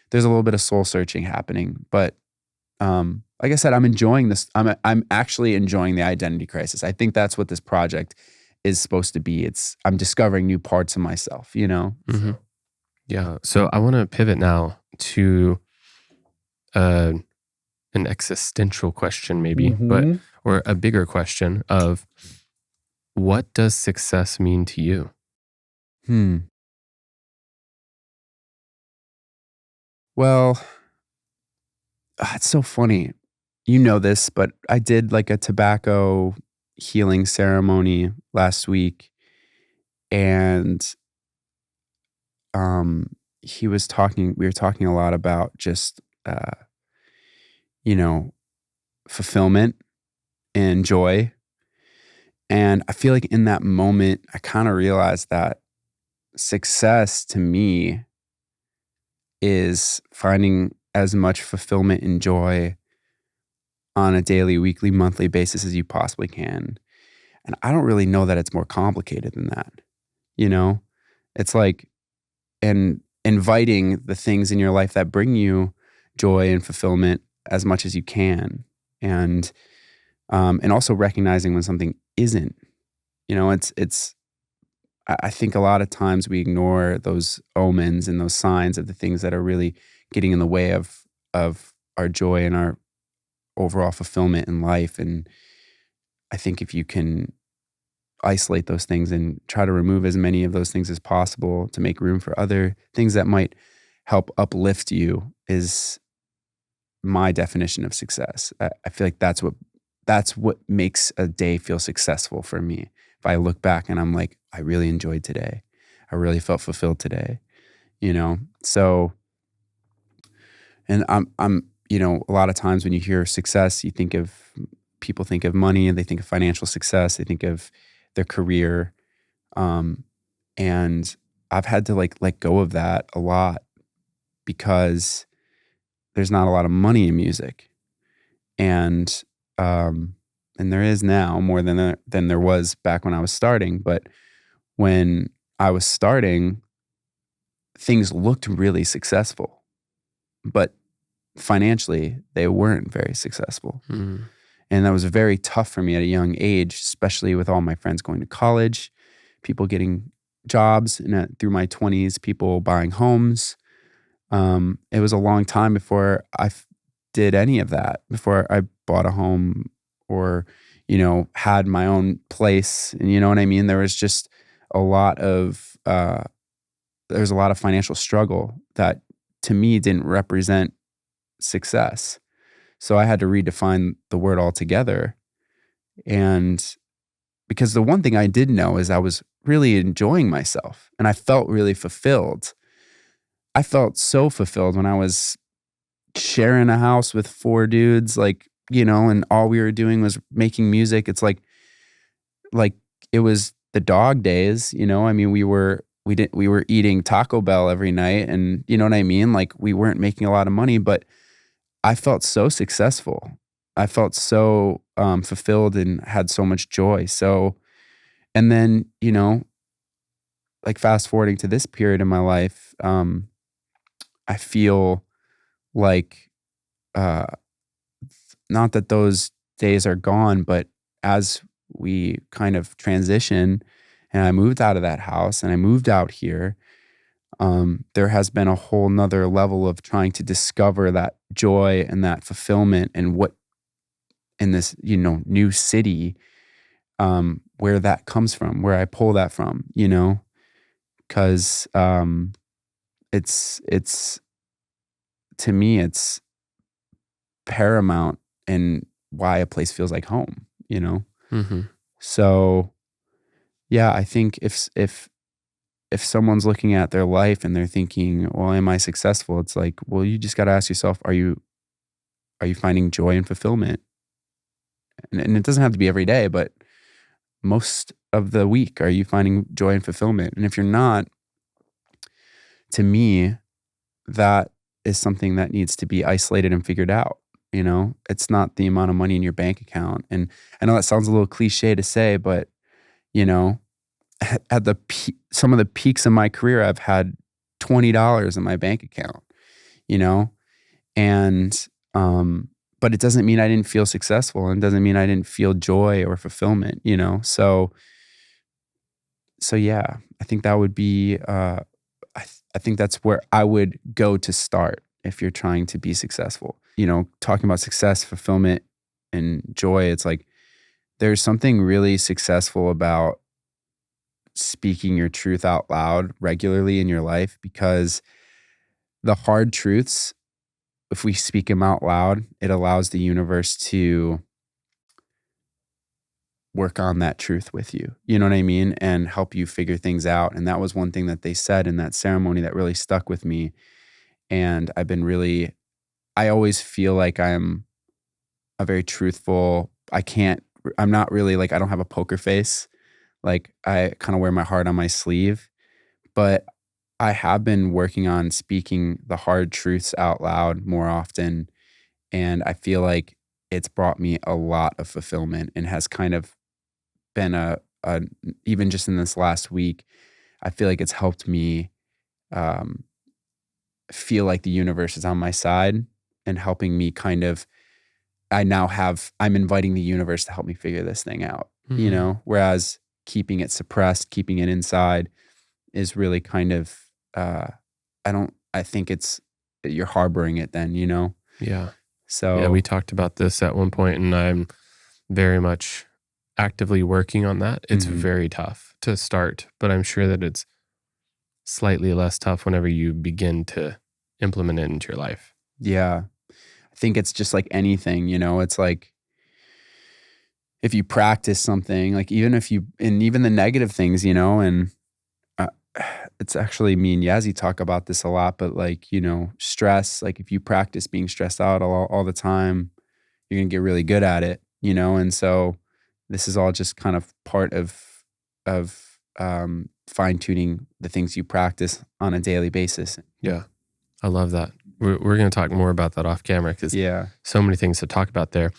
there's a little bit of soul searching happening, but like I said, I'm enjoying this. I'm actually enjoying the identity crisis. I think that's what this project is supposed to be. I'm discovering new parts of myself,
Mm-hmm.
So.
Yeah. So I want to pivot now to an existential question, maybe,
Mm-hmm.
or a bigger question of, what does success mean to you?
Well, it's so funny. You know this, but I did like a tobacco healing ceremony last week, and um we were talking a lot about just you know, fulfillment and joy. And I feel like in that moment I kind of realized that success to me is finding as much fulfillment and joy on a daily, weekly, monthly basis as you possibly can. And I don't really know that it's more complicated than that. You know, it's like, and inviting the things in your life that bring you joy and fulfillment as much as you can. And also recognizing when something isn't. You know, I think a lot of times we ignore those omens and those signs of the things that are really getting in the way of our joy and our overall fulfillment in life. And I think if you can isolate those things and try to remove as many of those things as possible to make room for other things that might help uplift you is my definition of success. I feel like that's what makes a day feel successful for me. If I look back and I'm like, I really enjoyed today. I really felt fulfilled today, you know? So, and you know, a lot of times when you hear success, people think of money and they think of financial success. They think of their career. And I've had to like let go of that a lot because there's not a lot of money in music. And there is now more than there was back when I was starting. But when I was starting, things looked really successful, but financially they weren't very successful.
Mm.
And that was very tough for me at a young age, especially with all my friends going to college, people getting jobs through my 20s, people buying homes. It was a long time before I did any of that, before I bought a home or, you know, had my own place. And you know what I mean? There was just a lot of, there's a lot of financial struggle that to me didn't represent success. So I had to redefine the word altogether. And because the one thing I did know is I was really enjoying myself and I felt really fulfilled. I felt so fulfilled when I was sharing a house with 4 dudes, like, you know, and all we were doing was making music. It's like it was the dog days, you know? I mean, we were eating Taco Bell every night and you know what I mean? Like we weren't making a lot of money, but I felt so successful. I felt so fulfilled and had so much joy. So, and then, you know, like fast forwarding to this period in my life, I feel like, uh, not that those days are gone, but as we kind of transition and I moved out of that house and I moved out here, there has been a whole nother level of trying to discover that joy and that fulfillment and what in this, you know, new city, where that comes from, where I pull that from, you know, because it's to me, it's paramount in why a place feels like home, you know?
Mm-hmm.
So yeah, I think if someone's looking at their life and they're thinking, well, am I successful? It's like, well, you just got to ask yourself, are you finding joy and fulfillment? And it doesn't have to be every day, but most of the week, are you finding joy and fulfillment? And if you're not, to me, that is something that needs to be isolated and figured out. You know, it's not the amount of money in your bank account. And I know that sounds a little cliche to say, but you know, at some of the peaks of my career, I've had $20 in my bank account, you know, and, but it doesn't mean I didn't feel successful and doesn't mean I didn't feel joy or fulfillment, you know? So yeah, I think that would be, I think that's where I would go to start if you're trying to be successful. You know, talking about success, fulfillment, and joy, it's like there's something really successful about speaking your truth out loud regularly in your life because the hard truths, if we speak them out loud, it allows the universe to work on that truth with you. You know what I mean? And help you figure things out. And that was one thing that they said in that ceremony that really stuck with me. And I always feel like I'm a very truthful, I'm not really like, I don't have a poker face. Like I kind of wear my heart on my sleeve, but I have been working on speaking the hard truths out loud more often. And I feel like it's brought me a lot of fulfillment and has kind of been even just in this last week, I feel like it's helped me um, feel like the universe is on my side and helping me I'm inviting the universe to help me figure this thing out, whereas keeping it suppressed, keeping it inside is really kind of, I think you're harboring it then,
Yeah.
So
Yeah, we talked about this at one point, and I'm very much actively working on that. It's very tough to start, but I'm sure that it's slightly less tough whenever you begin to implement it into your life.
Yeah. I think it's just like anything, it's like if you practice something, like even the negative things, and it's actually me and Yazzie talk about this a lot, but like, stress, like if you practice being stressed out all the time, you're going to get really good at it, and so this is all just kind of part of fine tuning the things you practice on a daily basis.
Yeah. I love that. We're going to talk more about that off camera because so many things to talk about there.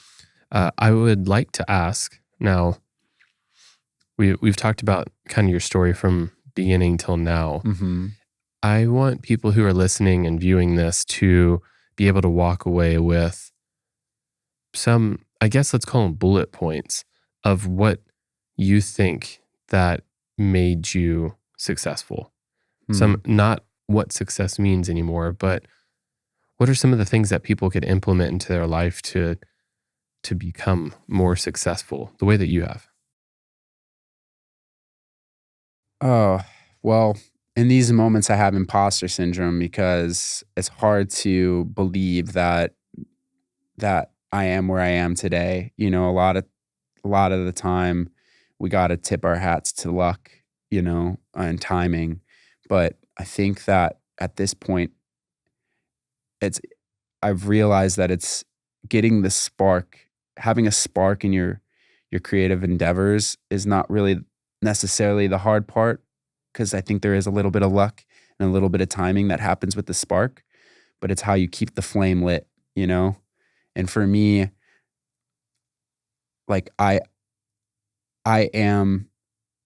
I would like to ask now, we've talked about kind of your story from beginning till now. I want people who are listening and viewing this to be able to walk away with some, I guess let's call them bullet points of what you think that made you successful. Some, not what success means anymore, but what are some of the things that people could implement into their life to become more successful the way that you have?
Oh, well, in these moments I have imposter syndrome because it's hard to believe that I am where I am today. A lot of the time we got to tip our hats to luck, and timing. But I think that at this point it's I've realized that it's getting the spark, having a spark in your creative endeavors is not really necessarily the hard part, because I think there is a little bit of luck and a little bit of timing that happens with the spark, but it's how you keep the flame lit, And for me, like I am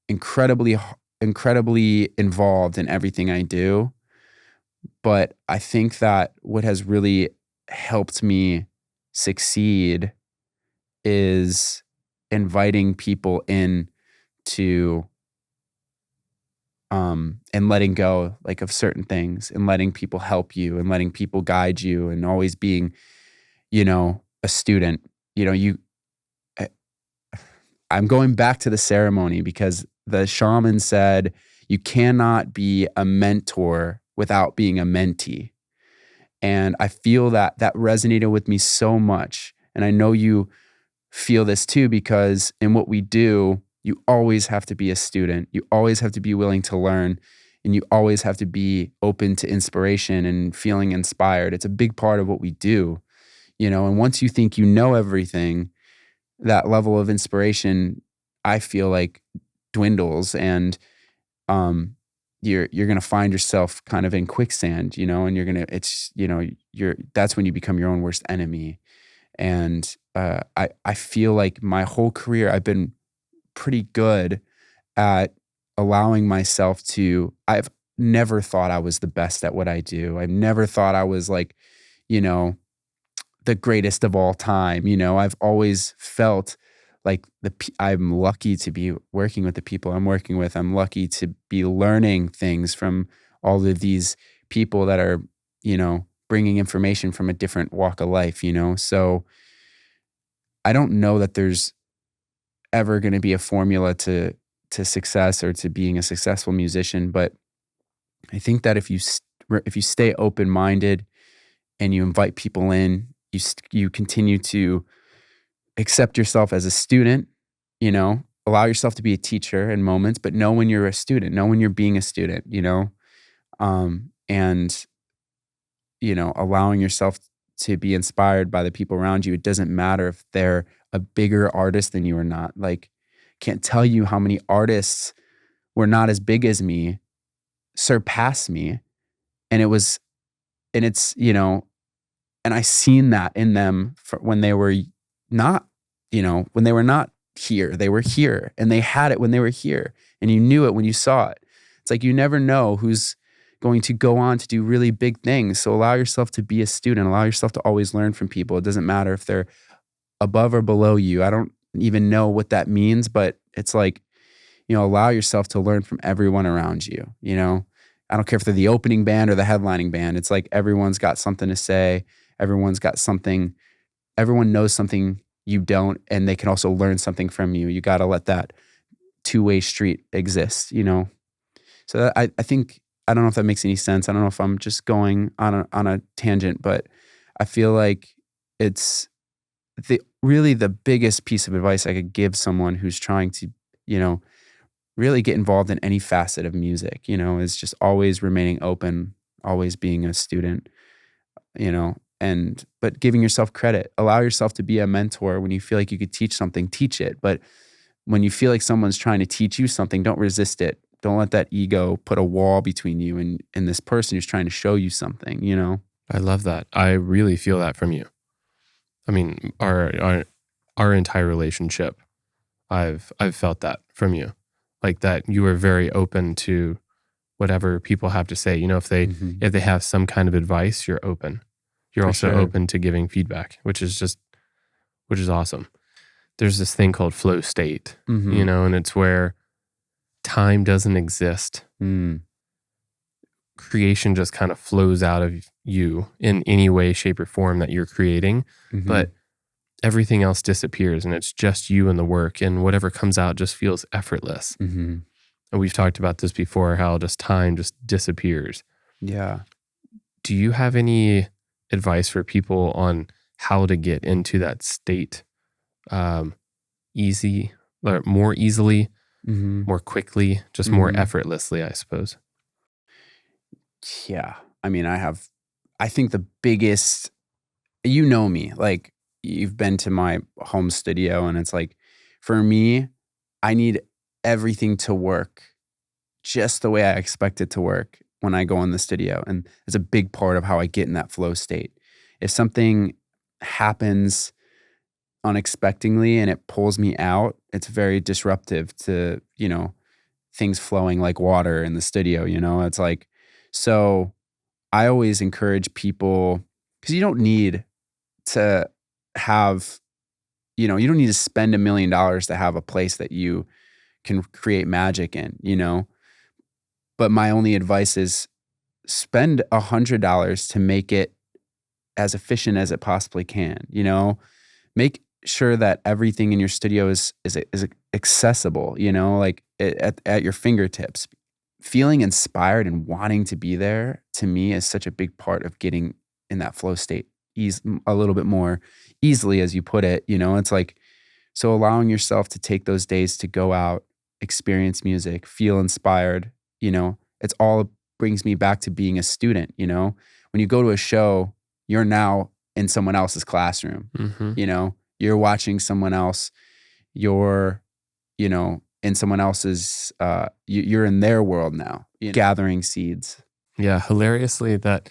incredibly involved in everything I do, but I think that what has really helped me succeed is inviting people in to and letting go like of certain things and letting people help you and letting people guide you and always being, a student. I- I'm going back to the ceremony because the shaman said you cannot be a mentor without being a mentee. And I feel that resonated with me so much. And I know you feel this too, because in what we do, you always have to be a student. You always have to be willing to learn, and you always have to be open to inspiration and feeling inspired. It's a big part of what we do, and once you think you know everything, that level of inspiration, I feel like, dwindles, and you're going to find yourself kind of in quicksand, and that's when you become your own worst enemy. And I feel like my whole career I've been pretty good at allowing myself to. I've never thought I was the best at what I do. I've never thought I was like, the greatest of all time. I've always felt like I'm lucky to be working with the people I'm working with. I'm lucky to be learning things from all of these people that are, bringing information from a different walk of life, So I don't know that there's ever going to be a formula to success or to being a successful musician, but I think that if you if you stay open-minded and you invite people in, you continue to accept yourself as a student, allow yourself to be a teacher in moments, but know when you're a student, know when you're being a student, and allowing yourself to be inspired by the people around you. It doesn't matter if they're a bigger artist than you or not. Like, can't tell you how many artists were not as big as me, surpassed me. And and I seen that in them when they were not, when they were not here, they were here, and they had it when they were here, and you knew it when you saw it. It's like, you never know who's going to go on to do really big things. So allow yourself to be a student, allow yourself to always learn from people. It doesn't matter if they're above or below you. I don't even know what that means, but it's like, allow yourself to learn from everyone around you. I don't care if they're the opening band or the headlining band. It's like, everyone's got something to say. Everyone's got something. Everyone knows something you don't, and they can also learn something from you. You got to let that two-way street exist, So I think, I don't know if that makes any sense. I don't know if I'm just going on a tangent, but I feel like it's really the biggest piece of advice I could give someone who's trying to, really get involved in any facet of music, is just always remaining open, always being a student, but giving yourself credit. Allow yourself to be a mentor. When you feel like you could teach something, teach it. But when you feel like someone's trying to teach you something, don't resist it. Don't let that ego put a wall between you and this person who's trying to show you something,
I love that. I really feel that from you. I mean, our entire relationship, I've felt that from you. Like, that you are very open to whatever people have to say. If they have some kind of advice, you're open. You're also open to giving feedback, which is awesome. There's this thing called flow state, and it's where time doesn't exist. Creation just kind of flows out of you in any way, shape, or form that you're creating, but everything else disappears, and it's just you and the work, and whatever comes out just feels effortless. And we've talked about this before, how just time just disappears.
Yeah.
Do you have any advice for people on how to get into that state more easily, more quickly, just more effortlessly, I suppose?
Yeah. I mean, I think the biggest, me, like, you've been to my home studio, and it's like, for me, I need everything to work just the way I expect it to work when I go in the studio. And it's a big part of how I get in that flow state. If something happens unexpectedly and it pulls me out, it's very disruptive to, things flowing like water in the studio, it's like, so I always encourage people, because you don't need to have, you don't need to spend $1 million to have a place that you can create magic in, but my only advice is spend $100 to make it as efficient as it possibly can, make sure that everything in your studio is accessible, like at your fingertips. Feeling inspired and wanting to be there, to me, is such a big part of getting in that flow state a little bit more easily, as you put it. It's like, so allowing yourself to take those days to go out, experience music, feel inspired, it's all brings me back to being a student. When you go to a show, you're now in someone else's classroom. You're watching someone else, you're in someone else's, you're in their world now, gathering seeds.
Yeah, hilariously that,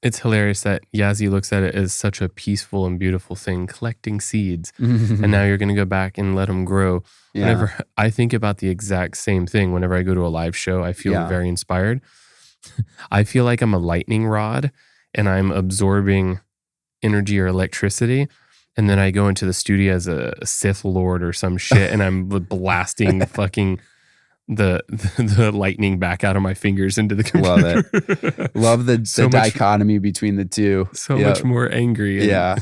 it's hilarious that Yazzie looks at it as such a peaceful and beautiful thing, collecting seeds, and now you're going to go back and let them grow.
Yeah.
Whenever I think about the exact same thing, whenever I go to a live show, I feel very inspired. I feel like I'm a lightning rod, and I'm absorbing energy or electricity. And then I go into the studio as a Sith Lord or some shit, and I'm blasting fucking the lightning back out of my fingers into the computer.
Love it. Love the dichotomy between the two.
So much more angry.
Yeah.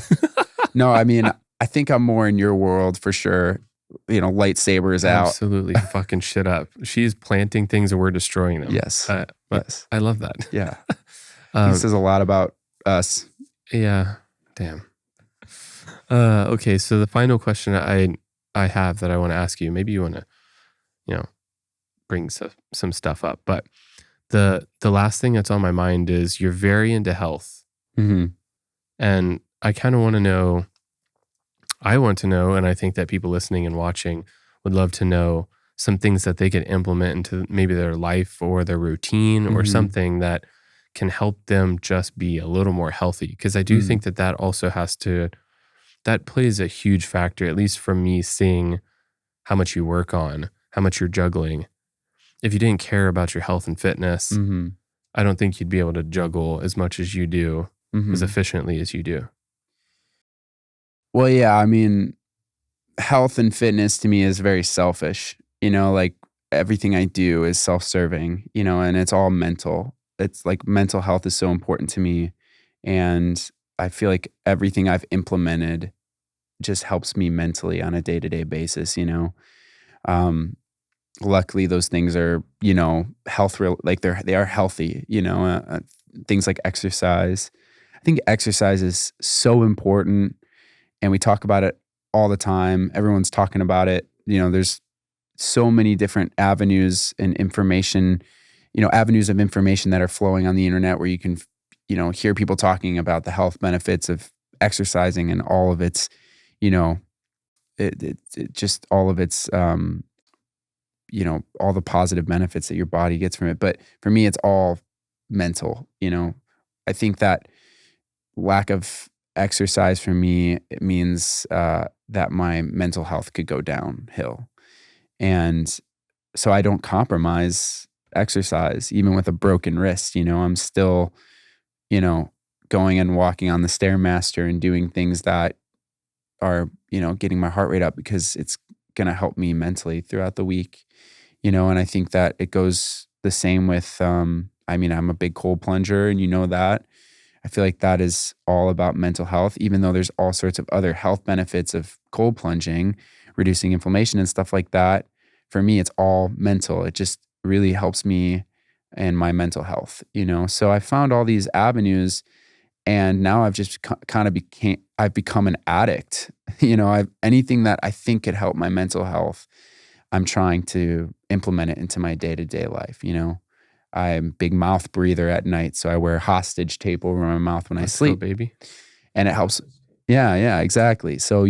No, I mean, I think I'm more in your world for sure. Lightsabers out.
Absolutely fucking shit up. She's planting things and we're destroying them.
Yes. Yes.
I love that.
Yeah. This says a lot about us.
Yeah. Damn. Okay. So the final question I have that I want to ask you, maybe you want to, bring some stuff up, but the last thing that's on my mind is you're very into health.
Mm-hmm.
And I kind of want to know, and I think that people listening and watching would love to know some things that they could implement into maybe their life or their routine or something that can help them just be a little more healthy. Because I do think that also that plays a huge factor, at least for me, seeing how much you work on, how much you're juggling. If you didn't care about your health and fitness, I don't think you'd be able to juggle as much as you do, as efficiently as you do.
Well, yeah, I mean, health and fitness to me is very selfish. Like everything I do is self-serving, and it's all mental. It's like mental health is so important to me. And I feel like everything I've implemented just helps me mentally on a day-to-day basis, Luckily those things are, health real, like they are healthy, things like exercise. I think exercise is so important and we talk about it all the time. Everyone's talking about it. There's so many different avenues and information, avenues of information that are flowing on the internet where you can, hear people talking about the health benefits of exercising and all of its, it just all of its, all the positive benefits that your body gets from it. But for me, it's all mental. I think that lack of exercise for me, it means that my mental health could go downhill. And so I don't compromise exercise, even with a broken wrist. I'm still, going and walking on the Stairmaster and doing things that are, getting my heart rate up because it's going to help me mentally throughout the week. And I think that it goes the same with, I'm a big cold plunger and that. I feel like that is all about mental health, even though there's all sorts of other health benefits of cold plunging, reducing inflammation and stuff like that. For me, it's all mental. It just really helps me and my mental health, So I found all these avenues and now I've just I've become an addict. Anything that I think could help my mental health, I'm trying to implement it into my day-to-day life, I'm a big mouth breather at night, so I wear hostage tape over my mouth when I sleep.
Baby.
And it helps. Yeah, exactly. So,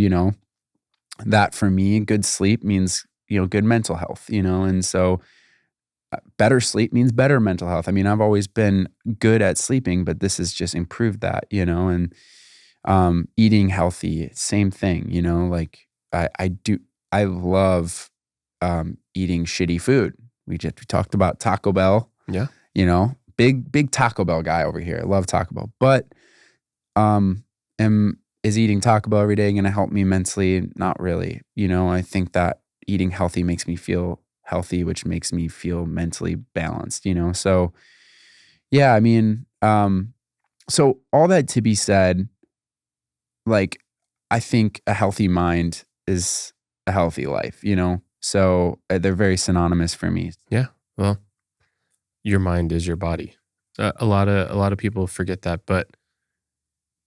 that for me, good sleep means, good mental health, and so better sleep means better mental health. I've always been good at sleeping, but this has just improved that, and eating healthy, same thing, like I love eating shitty food. We talked about Taco Bell.
Yeah.
Big Taco Bell guy over here. I love Taco Bell. But is eating Taco Bell every day going to help me mentally? Not really. I think that eating healthy makes me feel healthy, which makes me feel mentally balanced, So yeah, so all that to be said, like I think a healthy mind is a healthy life, So they're very synonymous for me.
Yeah. Well, your mind is your body. A lot of people forget that,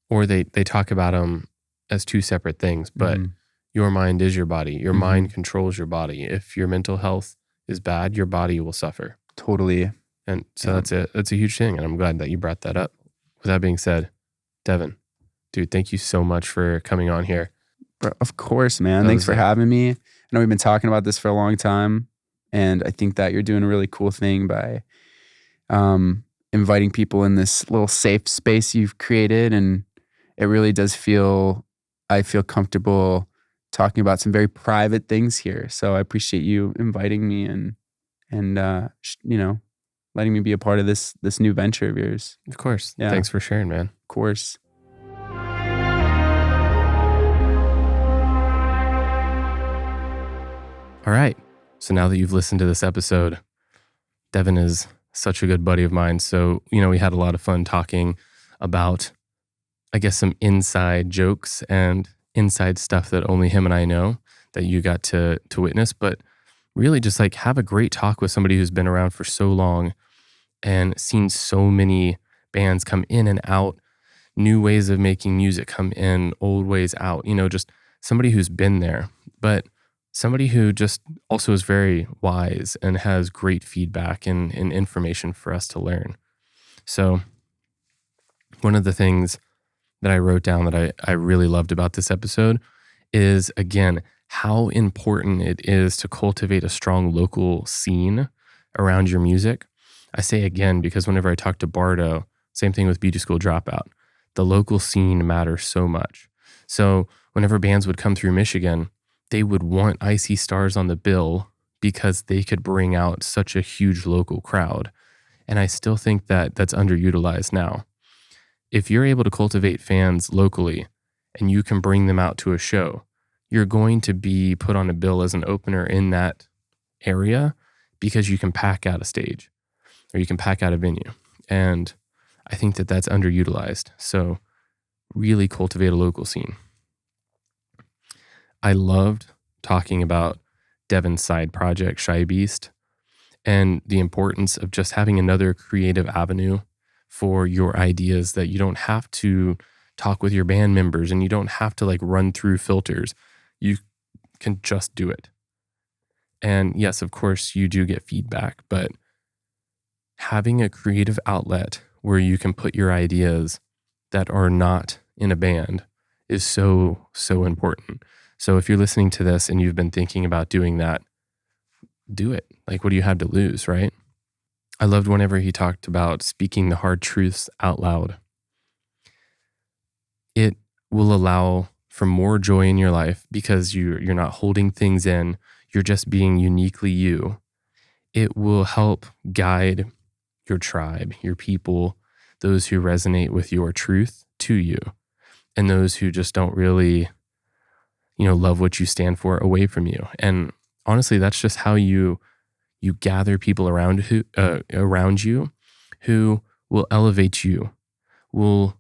or they talk about them as two separate things. But your mind is your body. Your mind controls your body. If your mental health is bad, your body will suffer.
Totally.
And so that's a huge thing. And I'm glad that you brought that up. With that being said, Devin, dude, thank you so much for coming on here.
Of course, man. Thanks for having me. I know we've been talking about this for a long time, and I think that you're doing a really cool thing by inviting people in this little safe space you've created, and it really does I feel comfortable talking about some very private things here. So I appreciate you inviting me and letting me be a part of this new venture of yours.
Of course.
Yeah.
Thanks for sharing, man.
Of course.
All right. So now that you've listened to this episode, Devin is such a good buddy of mine. So, we had a lot of fun talking about, I guess, some inside jokes and inside stuff that only him and I know that you got to witness, but really just like have a great talk with somebody who's been around for so long and seen so many bands come in and out, new ways of making music come in, old ways out, just somebody who's been there, but somebody who just also is very wise and has great feedback and information for us to learn. So one of the things that I wrote down that I really loved about this episode is, again, how important it is to cultivate a strong local scene around your music. I say again because whenever I talk to Bardo, same thing with Beauty School Dropout, the local scene matters so much. So whenever bands would come through Michigan, they would want Icy Stars on the bill because they could bring out such a huge local crowd. And I still think that that's underutilized now. If you're able to cultivate fans locally and you can bring them out to a show, you're going to be put on a bill as an opener in that area because you can pack out a stage or you can pack out a venue. And I think that that's underutilized. So really cultivate a local scene. I loved talking about Devin's side project, shYbeast, and the importance of just having another creative avenue for your ideas, that you don't have to talk with your band members and you don't have to run through filters. You can just do it. And yes, of course, you do get feedback, but having a creative outlet where you can put your ideas that are not in a band is so, so important. So if you're listening to this and you've been thinking about doing that, do it. What do you have to lose, right? I loved whenever he talked about speaking the hard truths out loud. It will allow for more joy in your life because you're not holding things in. You're just being uniquely you. It will help guide your tribe, your people, those who resonate with your truth to you, and those who just don't really, love what you stand for away from you. And honestly, that's just how you gather people around you who will elevate you, will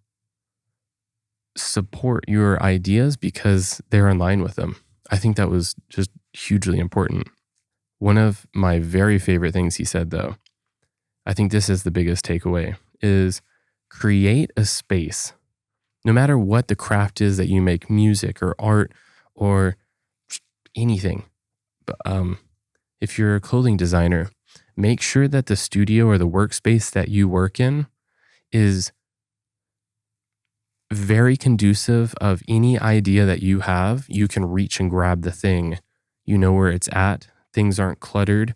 support your ideas because they're in line with them. I think that was just hugely important. One of my very favorite things he said, though, I think this is the biggest takeaway, is create a space. No matter what the craft is that you make, music or art or anything. If you're a clothing designer, make sure that the studio or the workspace that you work in is very conducive of any idea that you have. You can reach and grab the thing. You know where it's at. Things aren't cluttered.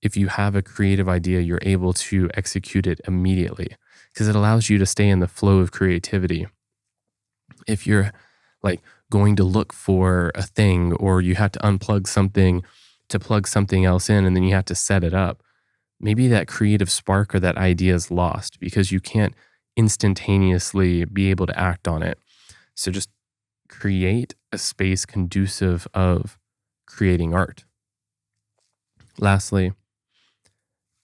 If you have a creative idea, you're able to execute it immediately because it allows you to stay in the flow of creativity. If you're going to look for a thing, or you have to unplug something to plug something else in, and then you have to set it up, maybe that creative spark or that idea is lost because you can't instantaneously be able to act on it. So just create a space conducive of creating art. Lastly,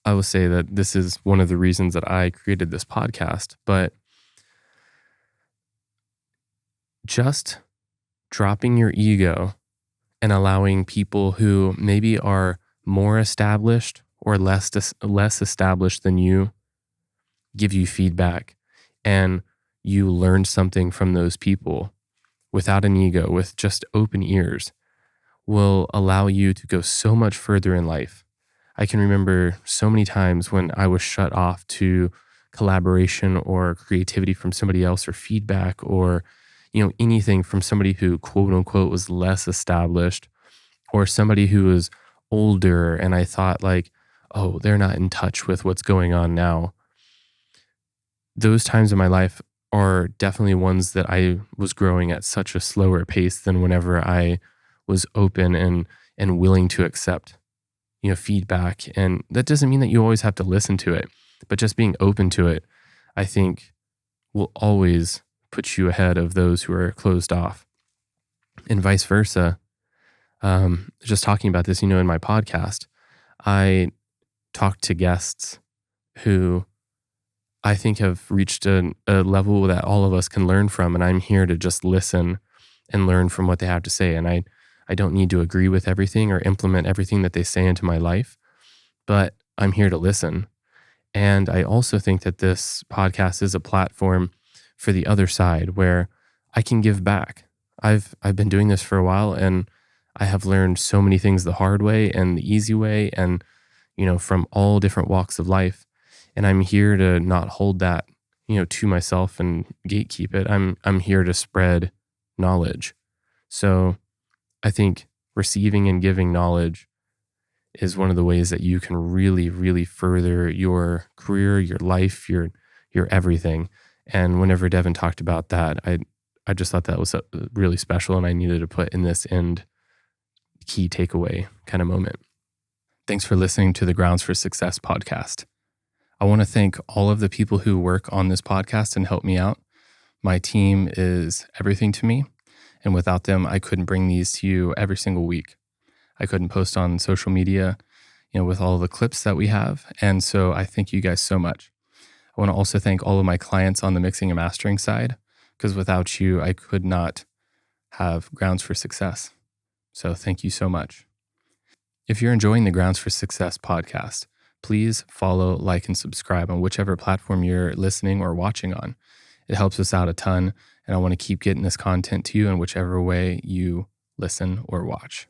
I will say that this is one of the reasons that I created this podcast, but just dropping your ego and allowing people who maybe are more established or less established than you give you feedback, and you learn something from those people without an ego, with just open ears, will allow you to go so much further in life. I can remember so many times when I was shut off to collaboration or creativity from somebody else, or feedback, or anything from somebody who quote unquote was less established, or somebody who was older, and I thought oh, they're not in touch with what's going on now. Those times in my life are definitely ones that I was growing at such a slower pace than whenever I was open and willing to accept feedback. And that doesn't mean that you always have to listen to it, but just being open to it, I think, will always put you ahead of those who are closed off, and vice versa. Just talking about this, in my podcast, I talk to guests who I think have reached a level that all of us can learn from, and I'm here to just listen and learn from what they have to say. And I don't need to agree with everything or implement everything that they say into my life, but I'm here to listen. And I also think that this podcast is a platform for the other side where I can give back. I've been doing this for a while, and I have learned so many things the hard way and the easy way, and from all different walks of life. And I'm here to not hold that, to myself and gatekeep it. I'm here to spread knowledge. So I think receiving and giving knowledge is one of the ways that you can really, really further your career, your life, your everything. And whenever Devin talked about that, I just thought that was really special, and I needed to put in this end key takeaway kind of moment. Thanks for listening to the Grounds for Success podcast. I want to thank all of the people who work on this podcast and help me out. My team is everything to me, and without them, I couldn't bring these to you every single week. I couldn't post on social media, with all the clips that we have. And so I thank you guys so much. I want to also thank all of my clients on the mixing and mastering side, because without you, I could not have Grounds for Success. So thank you so much. If you're enjoying the Grounds for Success podcast, please follow, like, and subscribe on whichever platform you're listening or watching on. It helps us out a ton, and I want to keep getting this content to you in whichever way you listen or watch.